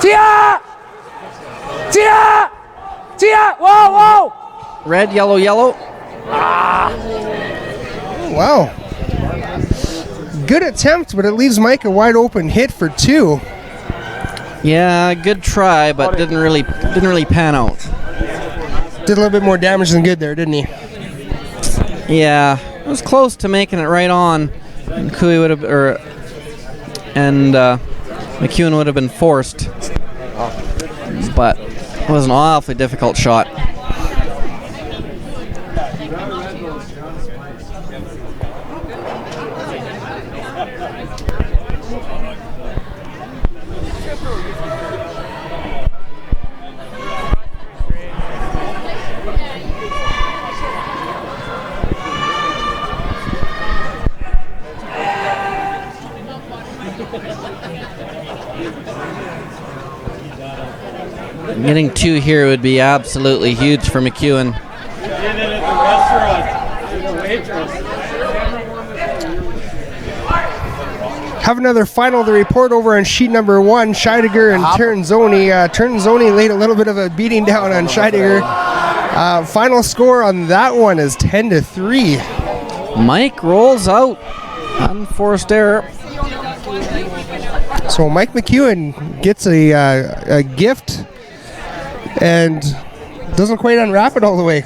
Tia! Whoa! Red, yellow, yellow. Wow. Good attempt, but it leaves Mike a wide open hit for 2. Yeah, good try, but didn't really pan out. Did a little bit more damage than good there, didn't he? Yeah, it was close to making it right on. And Kui would have, McEwen would have been forced, but it was an awfully difficult shot. Getting 2 here would be absolutely huge for McEwen. Have another final to report over on sheet number 1, Scheidegger and Ternzoni. Ternzoni laid a little bit of a beating down on Scheidegger. Final score on that one is 10-3. Mike rolls out. Unforced error. So Mike McEwen gets a gift and doesn't quite unwrap it all the way.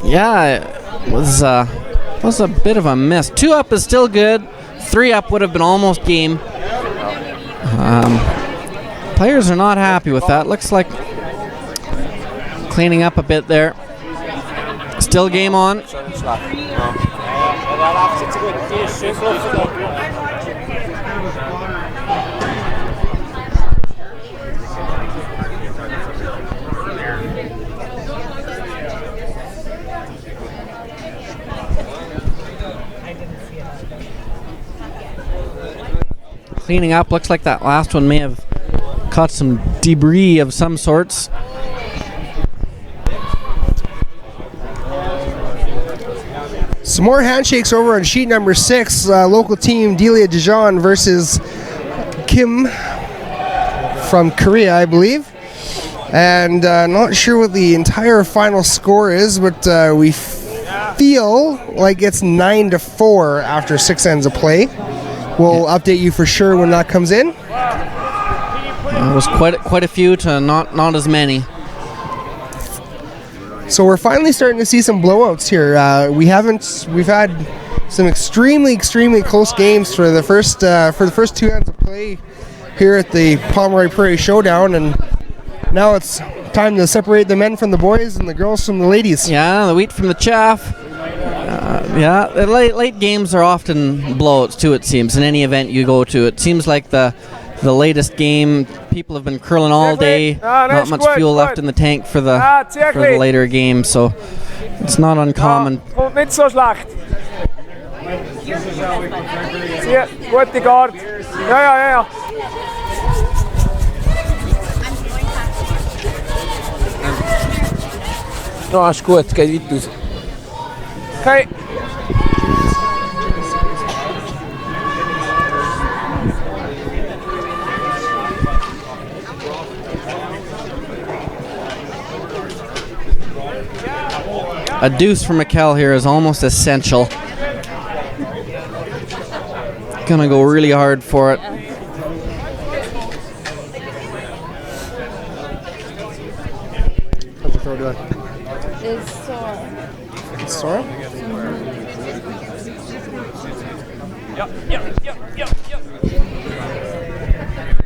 Yeah, it was a bit of a miss. 2 up is still good. 3 up would have been almost game. Players are not happy with that. Looks like cleaning up a bit there. Still game on. Cleaning up. Looks like that last one may have caught some debris of some sorts. Some more handshakes over on sheet number 6. Local team Delia Dijon versus Kim from Korea, I believe. And not sure what the entire final score is, but we feel like it's 9-4 after 6 ends of play. We'll update you for sure when that comes in. It was quite a few to not as many. So we're finally starting to see some blowouts here. We've had some extremely close games for the first 2 ends of play here at the Pomeroy Prairie Showdown, and now it's time to separate the men from the boys and the girls from the ladies. Yeah, the wheat from the chaff. Yeah, the late games are often blowouts too, it seems, in any event you go to. It seems like the latest game, people have been curling all day, not much fuel left in the tank for the later game, so it's not uncommon. Nicht so schlecht. Gute Guard. Ja. No, ist gut, geht weit aus. Okay. A deuce for Michel here is almost essential. Gonna go really hard for it. How's the throw doing? It's sore. It's sore?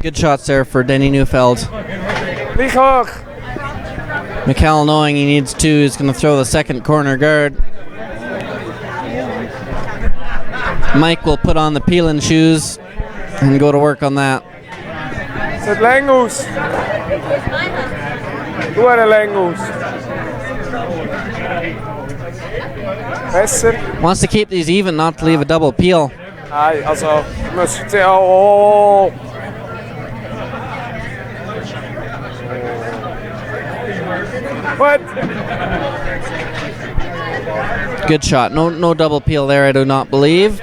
Good shots there for Denny Neufeld. Wie hoch? Michel, knowing he needs 2, is going to throw the second corner guard. Mike will put on the peeling shoes and go to work on that. Zet lang aus. Doe er lang aus. Besser. Wants to keep these even, not to leave a double peel. Nein, also, müsst ihr oh. What? Good shot. No double peel there, I do not believe.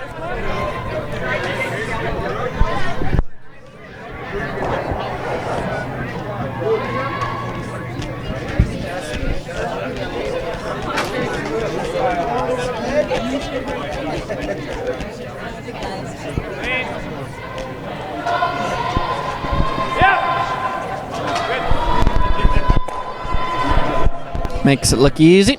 Makes it look easy.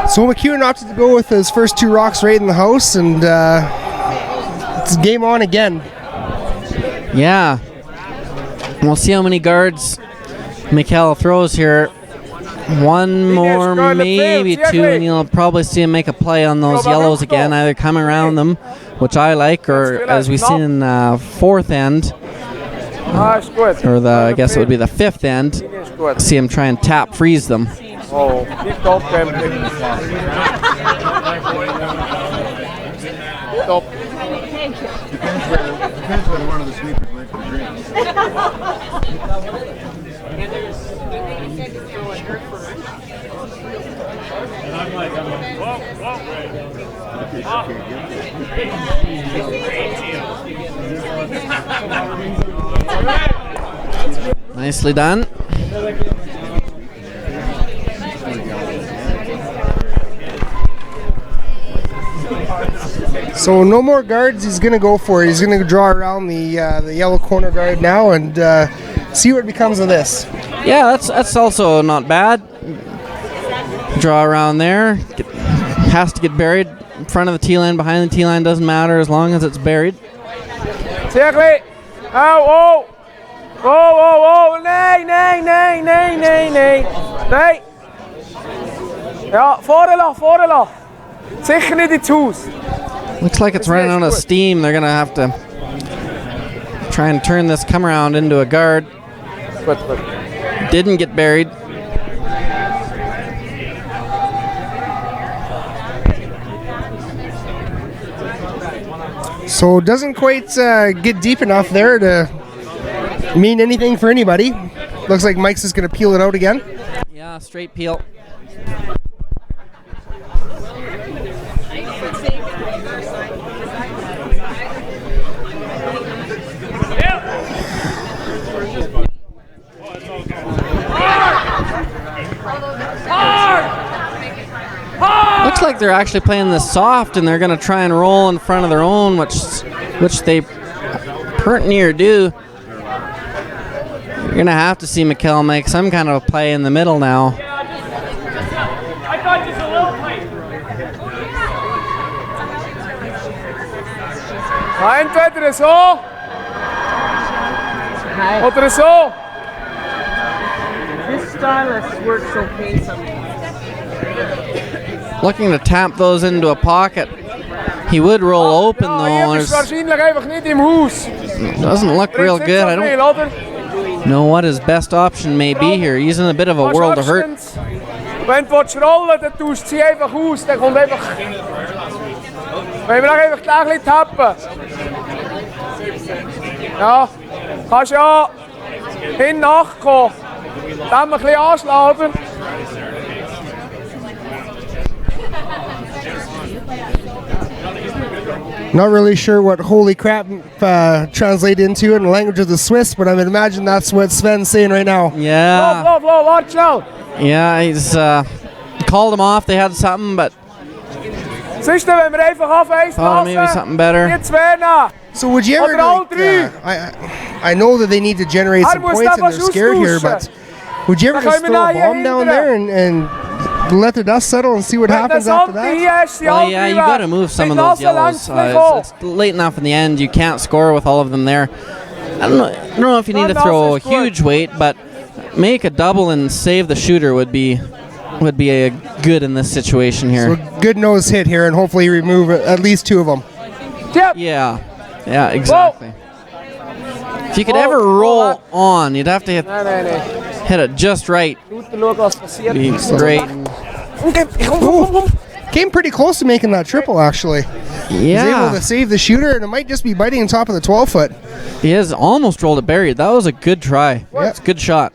So McEwen opted to go with his first 2 rocks right in the house, and it's game on again. Yeah. We'll see how many guards Michel throws here. 1 more, maybe 2, and you'll probably see him make a play on those yellows again, either coming around them, which I like, or as we've seen in 4th end, or I guess it would be the 5th end, see him try and tap freeze them. Oh, niet opkempen. Top. Depends whether one of the sweepers went for drinks. Nicely done. So no more guards. He's going to go for it. He's going to draw around the yellow corner guard now and see what becomes of this. Yeah, that's also not bad. Draw around there. Has to get buried in front of the tee line. Behind the tee line doesn't matter as long as it's buried. Cirkel. Oh, oh. Oh, oh, oh. Nee, nee, nee, nee, nee, nee. Nee. Ja, vorne lassen. Sicher nicht ins Haus. Looks like it's running out of steam. They're going to have to try and turn this come around into a guard. Didn't get buried. So it doesn't quite get deep enough there to mean anything for anybody. Looks like Mike's just going to peel it out again. Yeah, straight peel. Looks like they're actually playing this soft, and they're going to try and roll in front of their own, which they pretty near do. You're going to have to see Michel make some kind of a play in the middle now. I got just a little tight. Entweder so oder so. This stylus works okay sometimes. Looking to tap those into a pocket. He would roll open though. Wahrscheinlich einfach nicht im Haus. Doesn't look real good. I don't know what his best option may be here. He's in a bit of a world of hurt. Wenn du rollen, dann tust du sie einfach aus. Dann kommt einfach. Wenn wir einfach gleich tappen. Ja, kannst ja hin nachkommen. Dann ein bisschen anschlagen. Not really sure what holy crap translate into in the language of the Swiss, but I would imagine that's what Sven's saying right now. Yeah. Watch out. Yeah, he's called him off. They had something, but Siehst du, wenn wir einfach auf-Eis thought maybe something better. Jetzt werden. So would you ever I know that they need to generate some points and they're scared here, but would you ever just throw a bomb down there and let the dust settle and see what happens after that? Well, yeah, you got to move some of those yellows. It's late enough in the end. You can't score with all of them there. I don't know if you need to throw a huge weight, but make a double and save the shooter would be a good in this situation here. So good nose hit here, and hopefully remove at least two of them. Yeah, exactly. If you could ever roll on, you'd have to hit it just right. Be great. Came pretty close to making that triple, actually. Yeah. He's able to save the shooter, and it might just be biting on top of the 12-foot. He has almost rolled it buried. That was a good try. That's a good shot.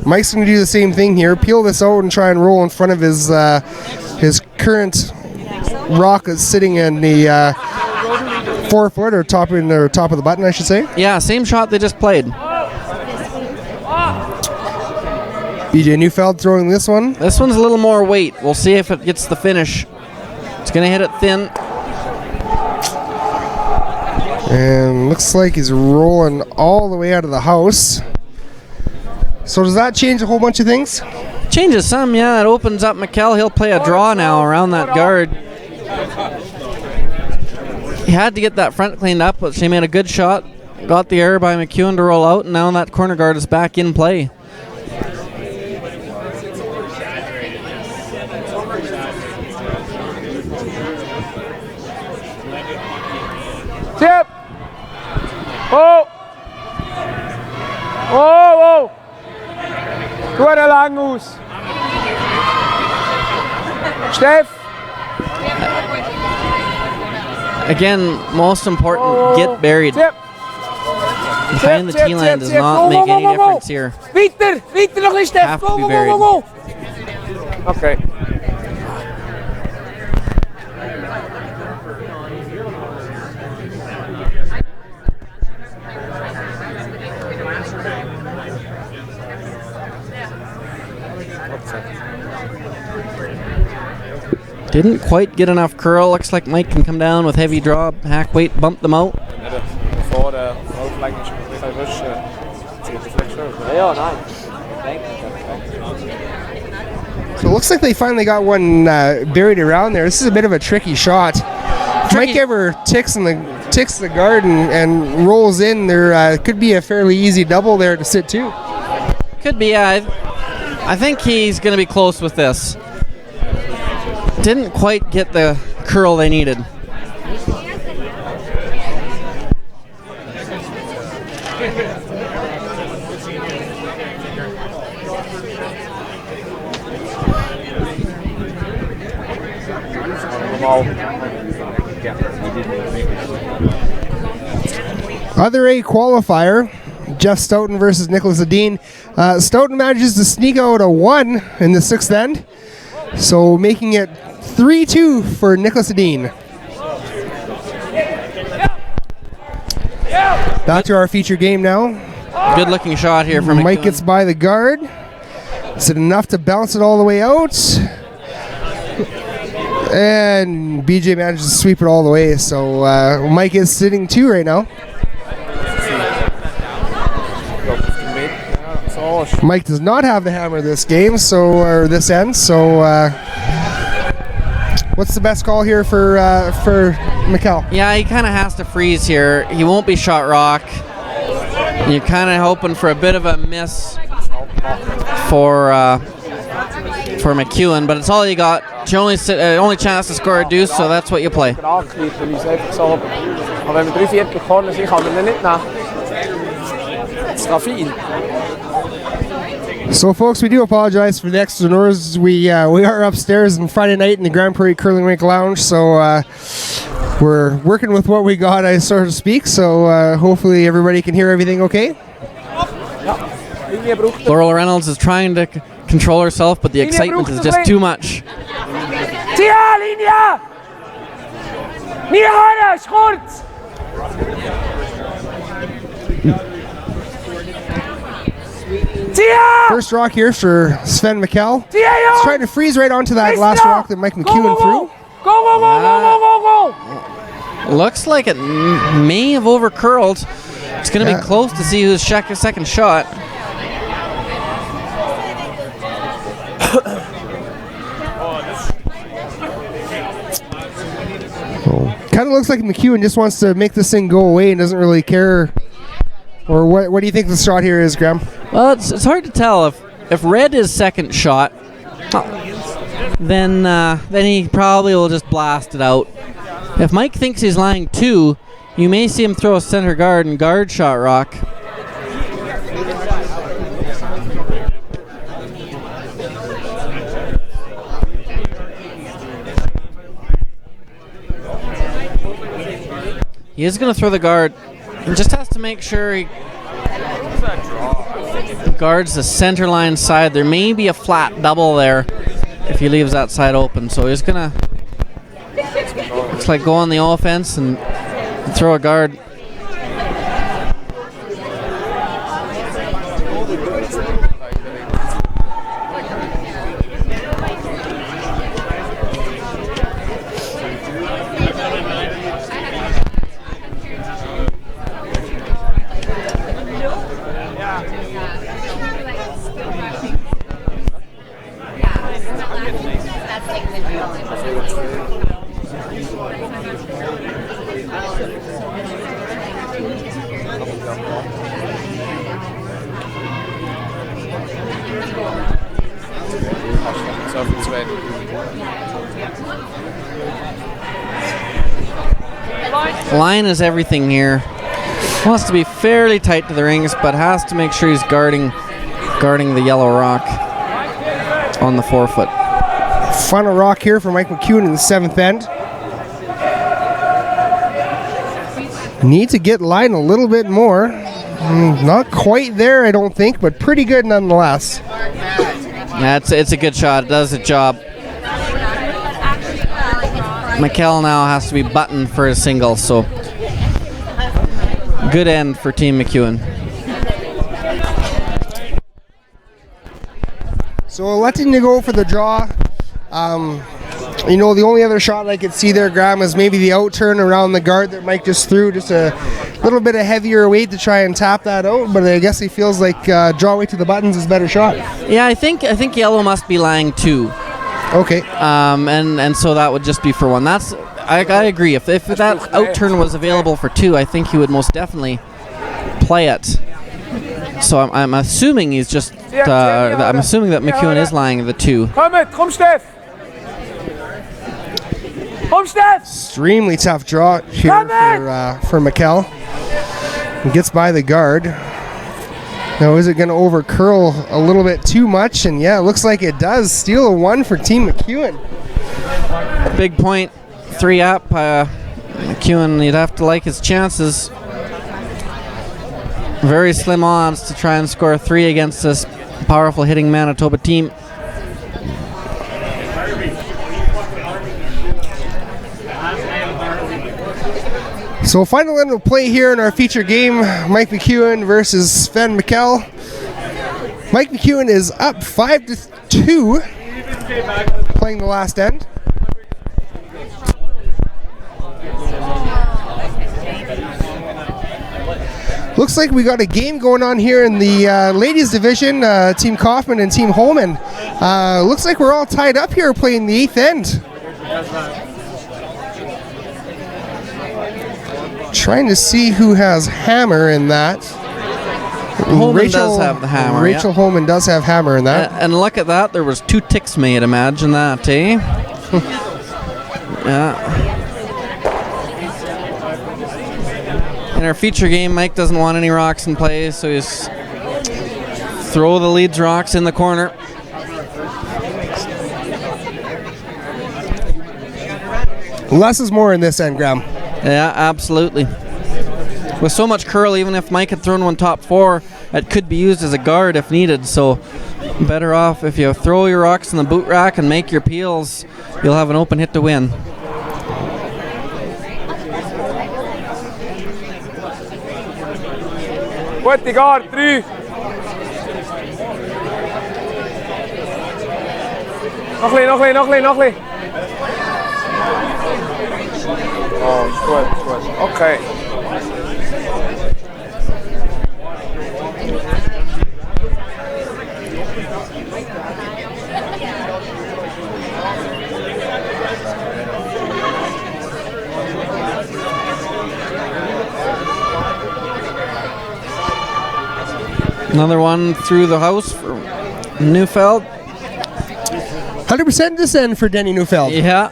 Mike's going to do the same thing here. Peel this out and try and roll in front of his current rock that's sitting in the 4-foot or top of the button, I should say. Yeah, same shot they just played. BJ Neufeld throwing this one. This one's a little more weight. We'll see if it gets the finish. It's going to hit it thin. And looks like he's rolling all the way out of the house. So does that change a whole bunch of things? Changes some, yeah. It opens up Michel. He'll play a draw now around that guard. He had to get that front cleaned up, but she made a good shot. Got the error by McEwen to roll out, and now that corner guard is back in play. Tip. Oh. Oh, oh. Doe er lang aus. Steff. Again, most important, get buried. Tip. Behind the tee line does not make any difference here. Weiter noch ein Steff. Have to be buried. Okay. Didn't quite get enough curl. Looks like Mike can come down with heavy draw, hack weight, bump them out. Voor de hoofdlijn So it looks like they finally got one buried around there. This is a bit of a tricky shot. If Mike ever ticks the guard and rolls in, there could be a fairly easy double there to sit too. Could be, I think he's going to be close with this. Didn't quite get the curl they needed. Other A qualifier, Jeff Stoughton versus Nicholas Adine. Stoughton manages to sneak out a 1 in the 6th end, so making it 3-2 for Nicholas Adine. Back to our feature game now. Good looking shot here from Mike gets by the guard. Is it enough to bounce it all the way out? And BJ manages to sweep it all the way, so Mike is sitting 2 right now. Mike does not have the hammer this game, or this end, so what's the best call here for Michel? Yeah, he kind of has to freeze here. He won't be shot rock. You're kind of hoping for a bit of a miss for McEwen, but it's all you got. It's your only chance to score a deuce, so that's what you play. So, folks, we do apologize for the extra noise. We are upstairs on Friday night in the Grande Prairie Curling Rink Lounge, so we're working with what we got, so to speak. So hopefully everybody can hear everything okay. Laurel Reynolds is trying to control herself, but the excitement is just too much. First rock here for Sven Michel. He's trying to freeze right onto that last rock that Mike McEwen threw. Looks like it may have over-curled. It's going to be close to see who's second shot. Kind of looks like McEwen just wants to make this thing go away and doesn't really care. Or what do you think the shot here is, Graham? Well, it's hard to tell. If red is second shot, then he probably will just blast it out. If Mike thinks he's lying 2, you may see him throw a center guard and guard shot rock. He is going to throw the guard. He just has to make sure he guards the center line side. There may be a flat double there if he leaves that side open. So he's going to, looks like, go on the offense and throw a guard. Line is everything here. Wants to be fairly tight to the rings, but has to make sure he's guarding the yellow rock on the forefoot. Final rock here for Mike McEwen in the 7th end. Need to get line a little bit more. Not quite there, I don't think, but pretty good nonetheless. Yeah, it's a good shot. It does the job. Michel now has to be buttoned for a single, so good end for Team McEwen. So electing to go for the draw. You know, the only other shot I could see there, Graham, is maybe the out turn around the guard that Mike just threw, just a little bit of heavier weight to try and tap that out. But I guess he feels like draw weight to the buttons is a better shot. Yeah, I think yellow must be lying 2. Okay. And so that would just be for 1. I agree. If that out turn was available for 2, I think he would most definitely play it. So I'm assuming he's just. I'm assuming that McEwen is lying the 2. Kom Steph! Kom Steph! Extremely tough draw here for Michel. He gets by the guard. Now, is it going to over curl a little bit too much? And yeah, it looks like it does. Steal a 1 for Team McEwen. Big point, 3 up. McEwen, you'd have to like his chances. Very slim odds to try and score 3 against this powerful hitting Manitoba team. So final end of play here in our feature game, Mike McEwen versus Sven Michel. Mike McEwen is up 5-2, playing the last end. Looks like we got a game going on here in the ladies division, Team Kaufman and Team Holman. Looks like we're all tied up here playing the 8th end. Trying to see who has hammer in that. Holman does have the hammer. Rachel Holman does have hammer in that. And look at that, there was 2 ticks made. Imagine that, eh? Yeah. In our feature game, Mike doesn't want any rocks in play, so he's throw the leads rocks in the corner. Less is more in this end, Graham. Yeah, absolutely. With so much curl, even if Mike had thrown one top 4, it could be used as a guard if needed. So better off if you throw your rocks in the boot rack and make your peels, you'll have an open hit to win. Goed, die guard, 3. Nog een. Oh, goed. Okay. Another one through the house for Neufeld. 100% this end for Denny Neufeld. Yeah.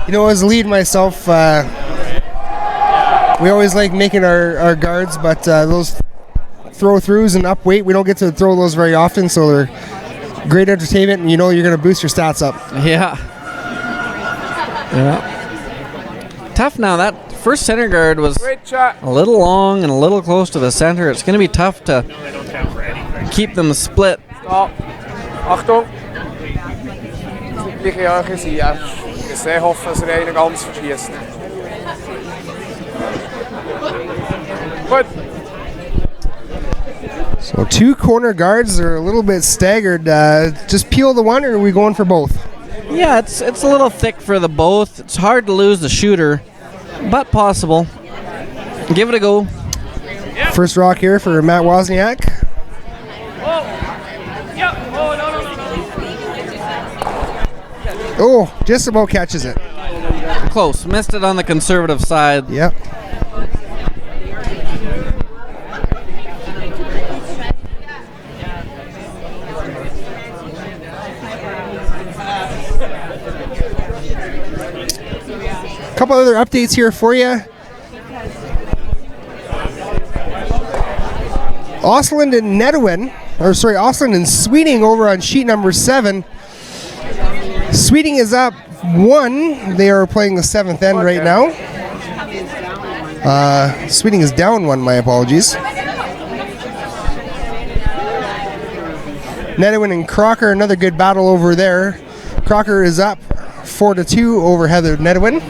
You know, as lead myself, we always like making our guards, but those throw-throughs and up weight, we don't get to throw those very often, so they're great entertainment, and you know you're going to boost your stats up. Yeah. Tough now. That first center guard was a little long and a little close to the center. It's going to be tough to keep them split. Stop. Achtung. Die Georgen sind ja. Ich sehr hoffe, dass er einen ganz verschießt. Gut. So 2 corner guards are a little bit staggered. Just peel the one, or are we going for both? Yeah, it's a little thick for the both. It's hard to lose the shooter, but possible. Give it a go. First rock here for Matt Wozniak. Oh, just about catches it. Close. Missed it on the conservative side. Yep. Couple other updates here for you. Osland and Osland and Sweeting over on sheet number 7. Sweeting is up 1. They are playing the 7th end right now. Sweeting is down 1, my apologies. Nedwin and Crocker, another good battle over there. Crocker is up 4-2 over Heather Nedwin.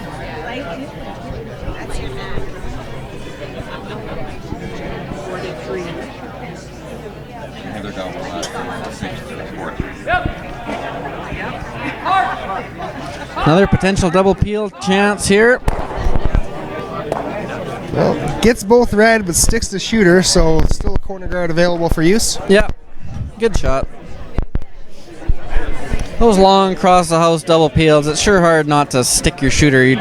Another potential double peel chance here. Well, gets both red, but sticks the shooter, so still a corner guard available for use. Yeah, good shot. Those long across the house double peels, it's sure hard not to stick your shooter.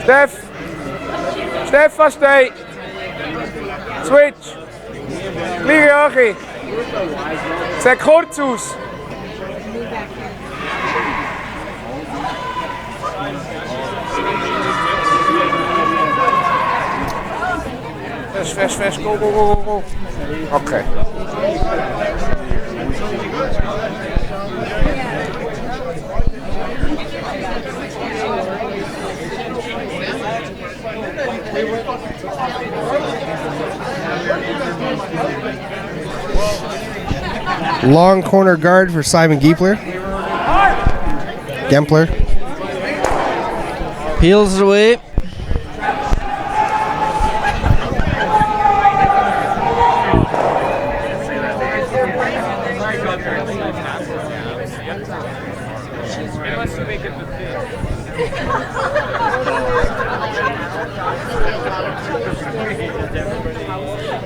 Stef, vaststay. Switch. Vliegen, Joachie. Zeg kurz aus. Fast, go. Okay. Long corner guard for Simon Gempler. Peels it away.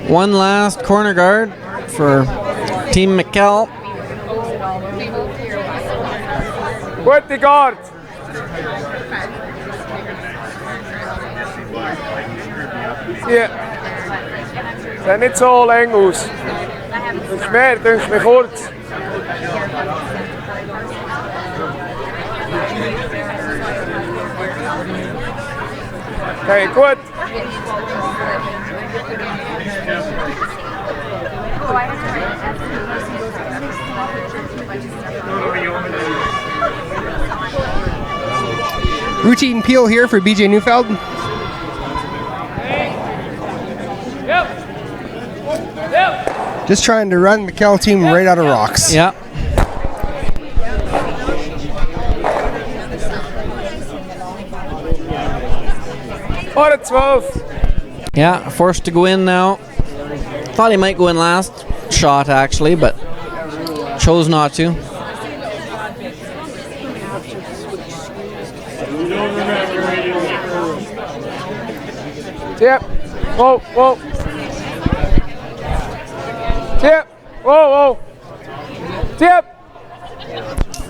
One last corner guard for Team Michel. Gute guard. Ja. Zijn niet zo lang aus. Dunkt mir kurz. Okay, gut. Routine peel here for BJ Neufeld. Just trying to run the Michel team right out of rocks. Yeah. Or 12. Yeah, forced to go in now. Thought he might go in last shot actually, but chose not to. Tip. Whoa. Tip. Whoa. Tip.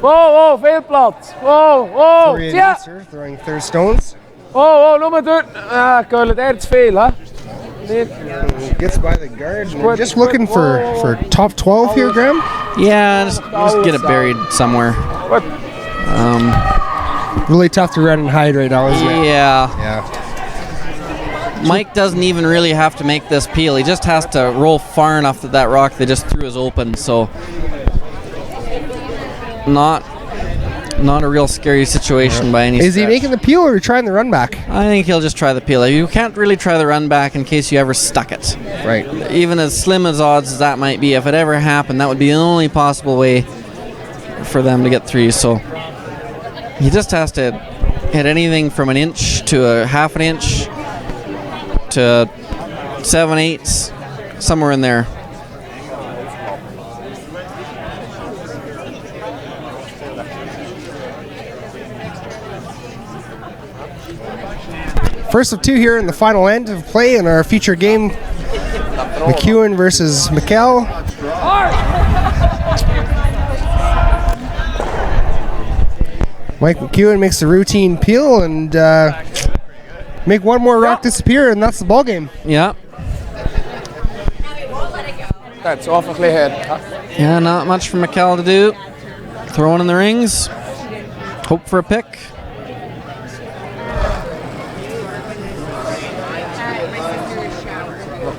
Whoa, veel plaats. Whoa. Tip. Throwing third stones. Whoa, noem maar door. Curl het erg veel, hè? Gets by the guard. Just looking for top 12 here, Graham? Yeah, just get it buried somewhere. Really tough to run and hide right now, isn't it? Yeah. Mike doesn't even really have to make this peel. He just has to roll far enough that rock they just threw is open. So not a real scary situation by any stretch. Is he making the peel or trying the run back? I think he'll just try the peel. You can't really try the run back in case you ever stuck it. Right. Even as slim as odds as that might be, if it ever happened, that would be the only possible way for them to get threes. So he just has to hit anything from an inch to a half an inch to 7/8, somewhere in there. First of two here in the final end of play in our feature game, McEwen versus Michel. Mike McEwen makes the routine peel and make one more rock disappear, and that's the ball game. Yeah. That's awfully head. Yeah, not much for Michel to do. Throwing in the rings. Hope for a pick.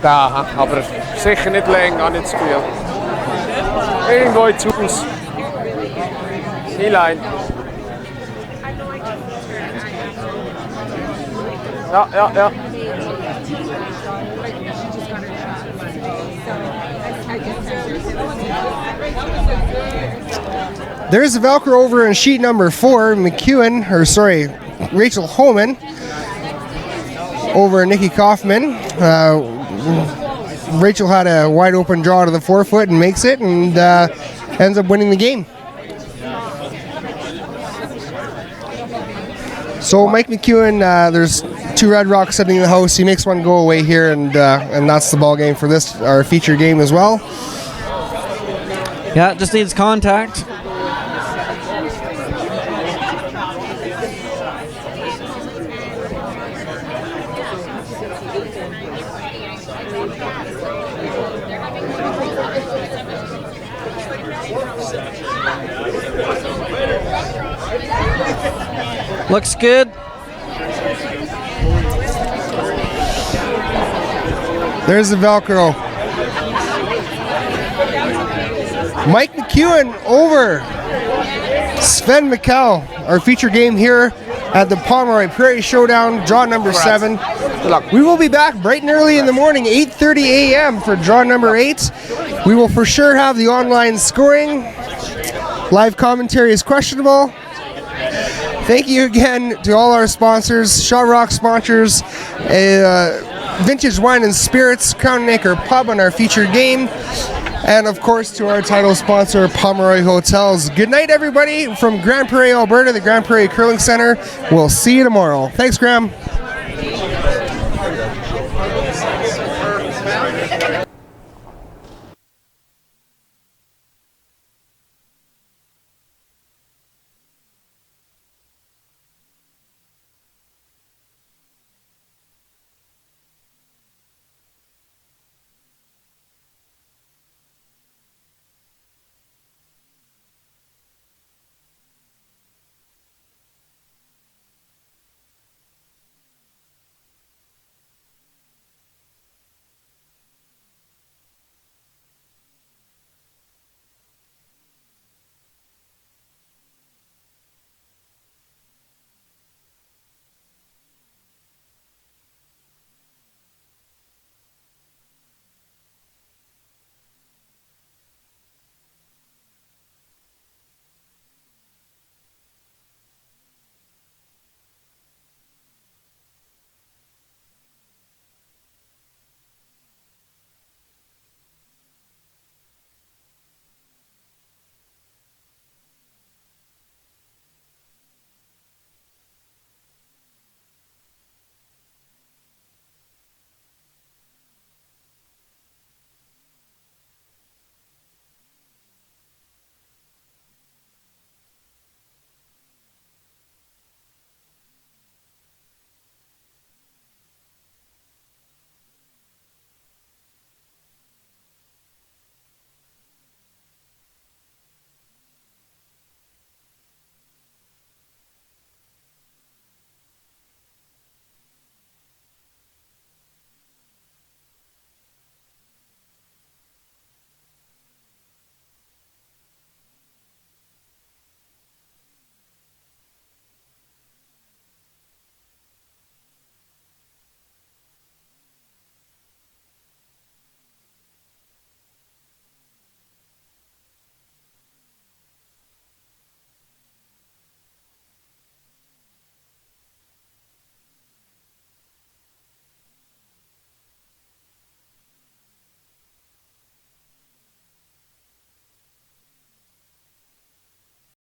Da, aber sicher nicht lang an ins Spiel. Irgendwo zu uns. Keyline. Ja. There's a Velcro over in sheet number 4. Rachel Homan over Nikki Kaufman. Rachel had a wide open draw to the 4-foot and makes it, and ends up winning the game. So Mike McEwen, there's 2 Red Rocks sitting in the house. He makes one go away here, and that's the ball game for this, our feature game as well. Yeah, it just needs contact. Looks good. There's the Velcro. Mike McEwen over Sven Michel, our feature game here at the Pomeroy Prairie Showdown, draw number 7. We will be back bright and early in the morning, 8:30 a.m. for draw number 8. We will for sure have the online scoring. Live commentary is questionable. Thank you again to all our sponsors, Shaw Rock sponsors, Vintage Wine and Spirits, Crown and Anchor Pub on our featured game, and of course to our title sponsor, Pomeroy Hotels. Good night, everybody, from Grande Prairie, Alberta, the Grande Prairie Curling Center. We'll see you tomorrow. Thanks, Graham.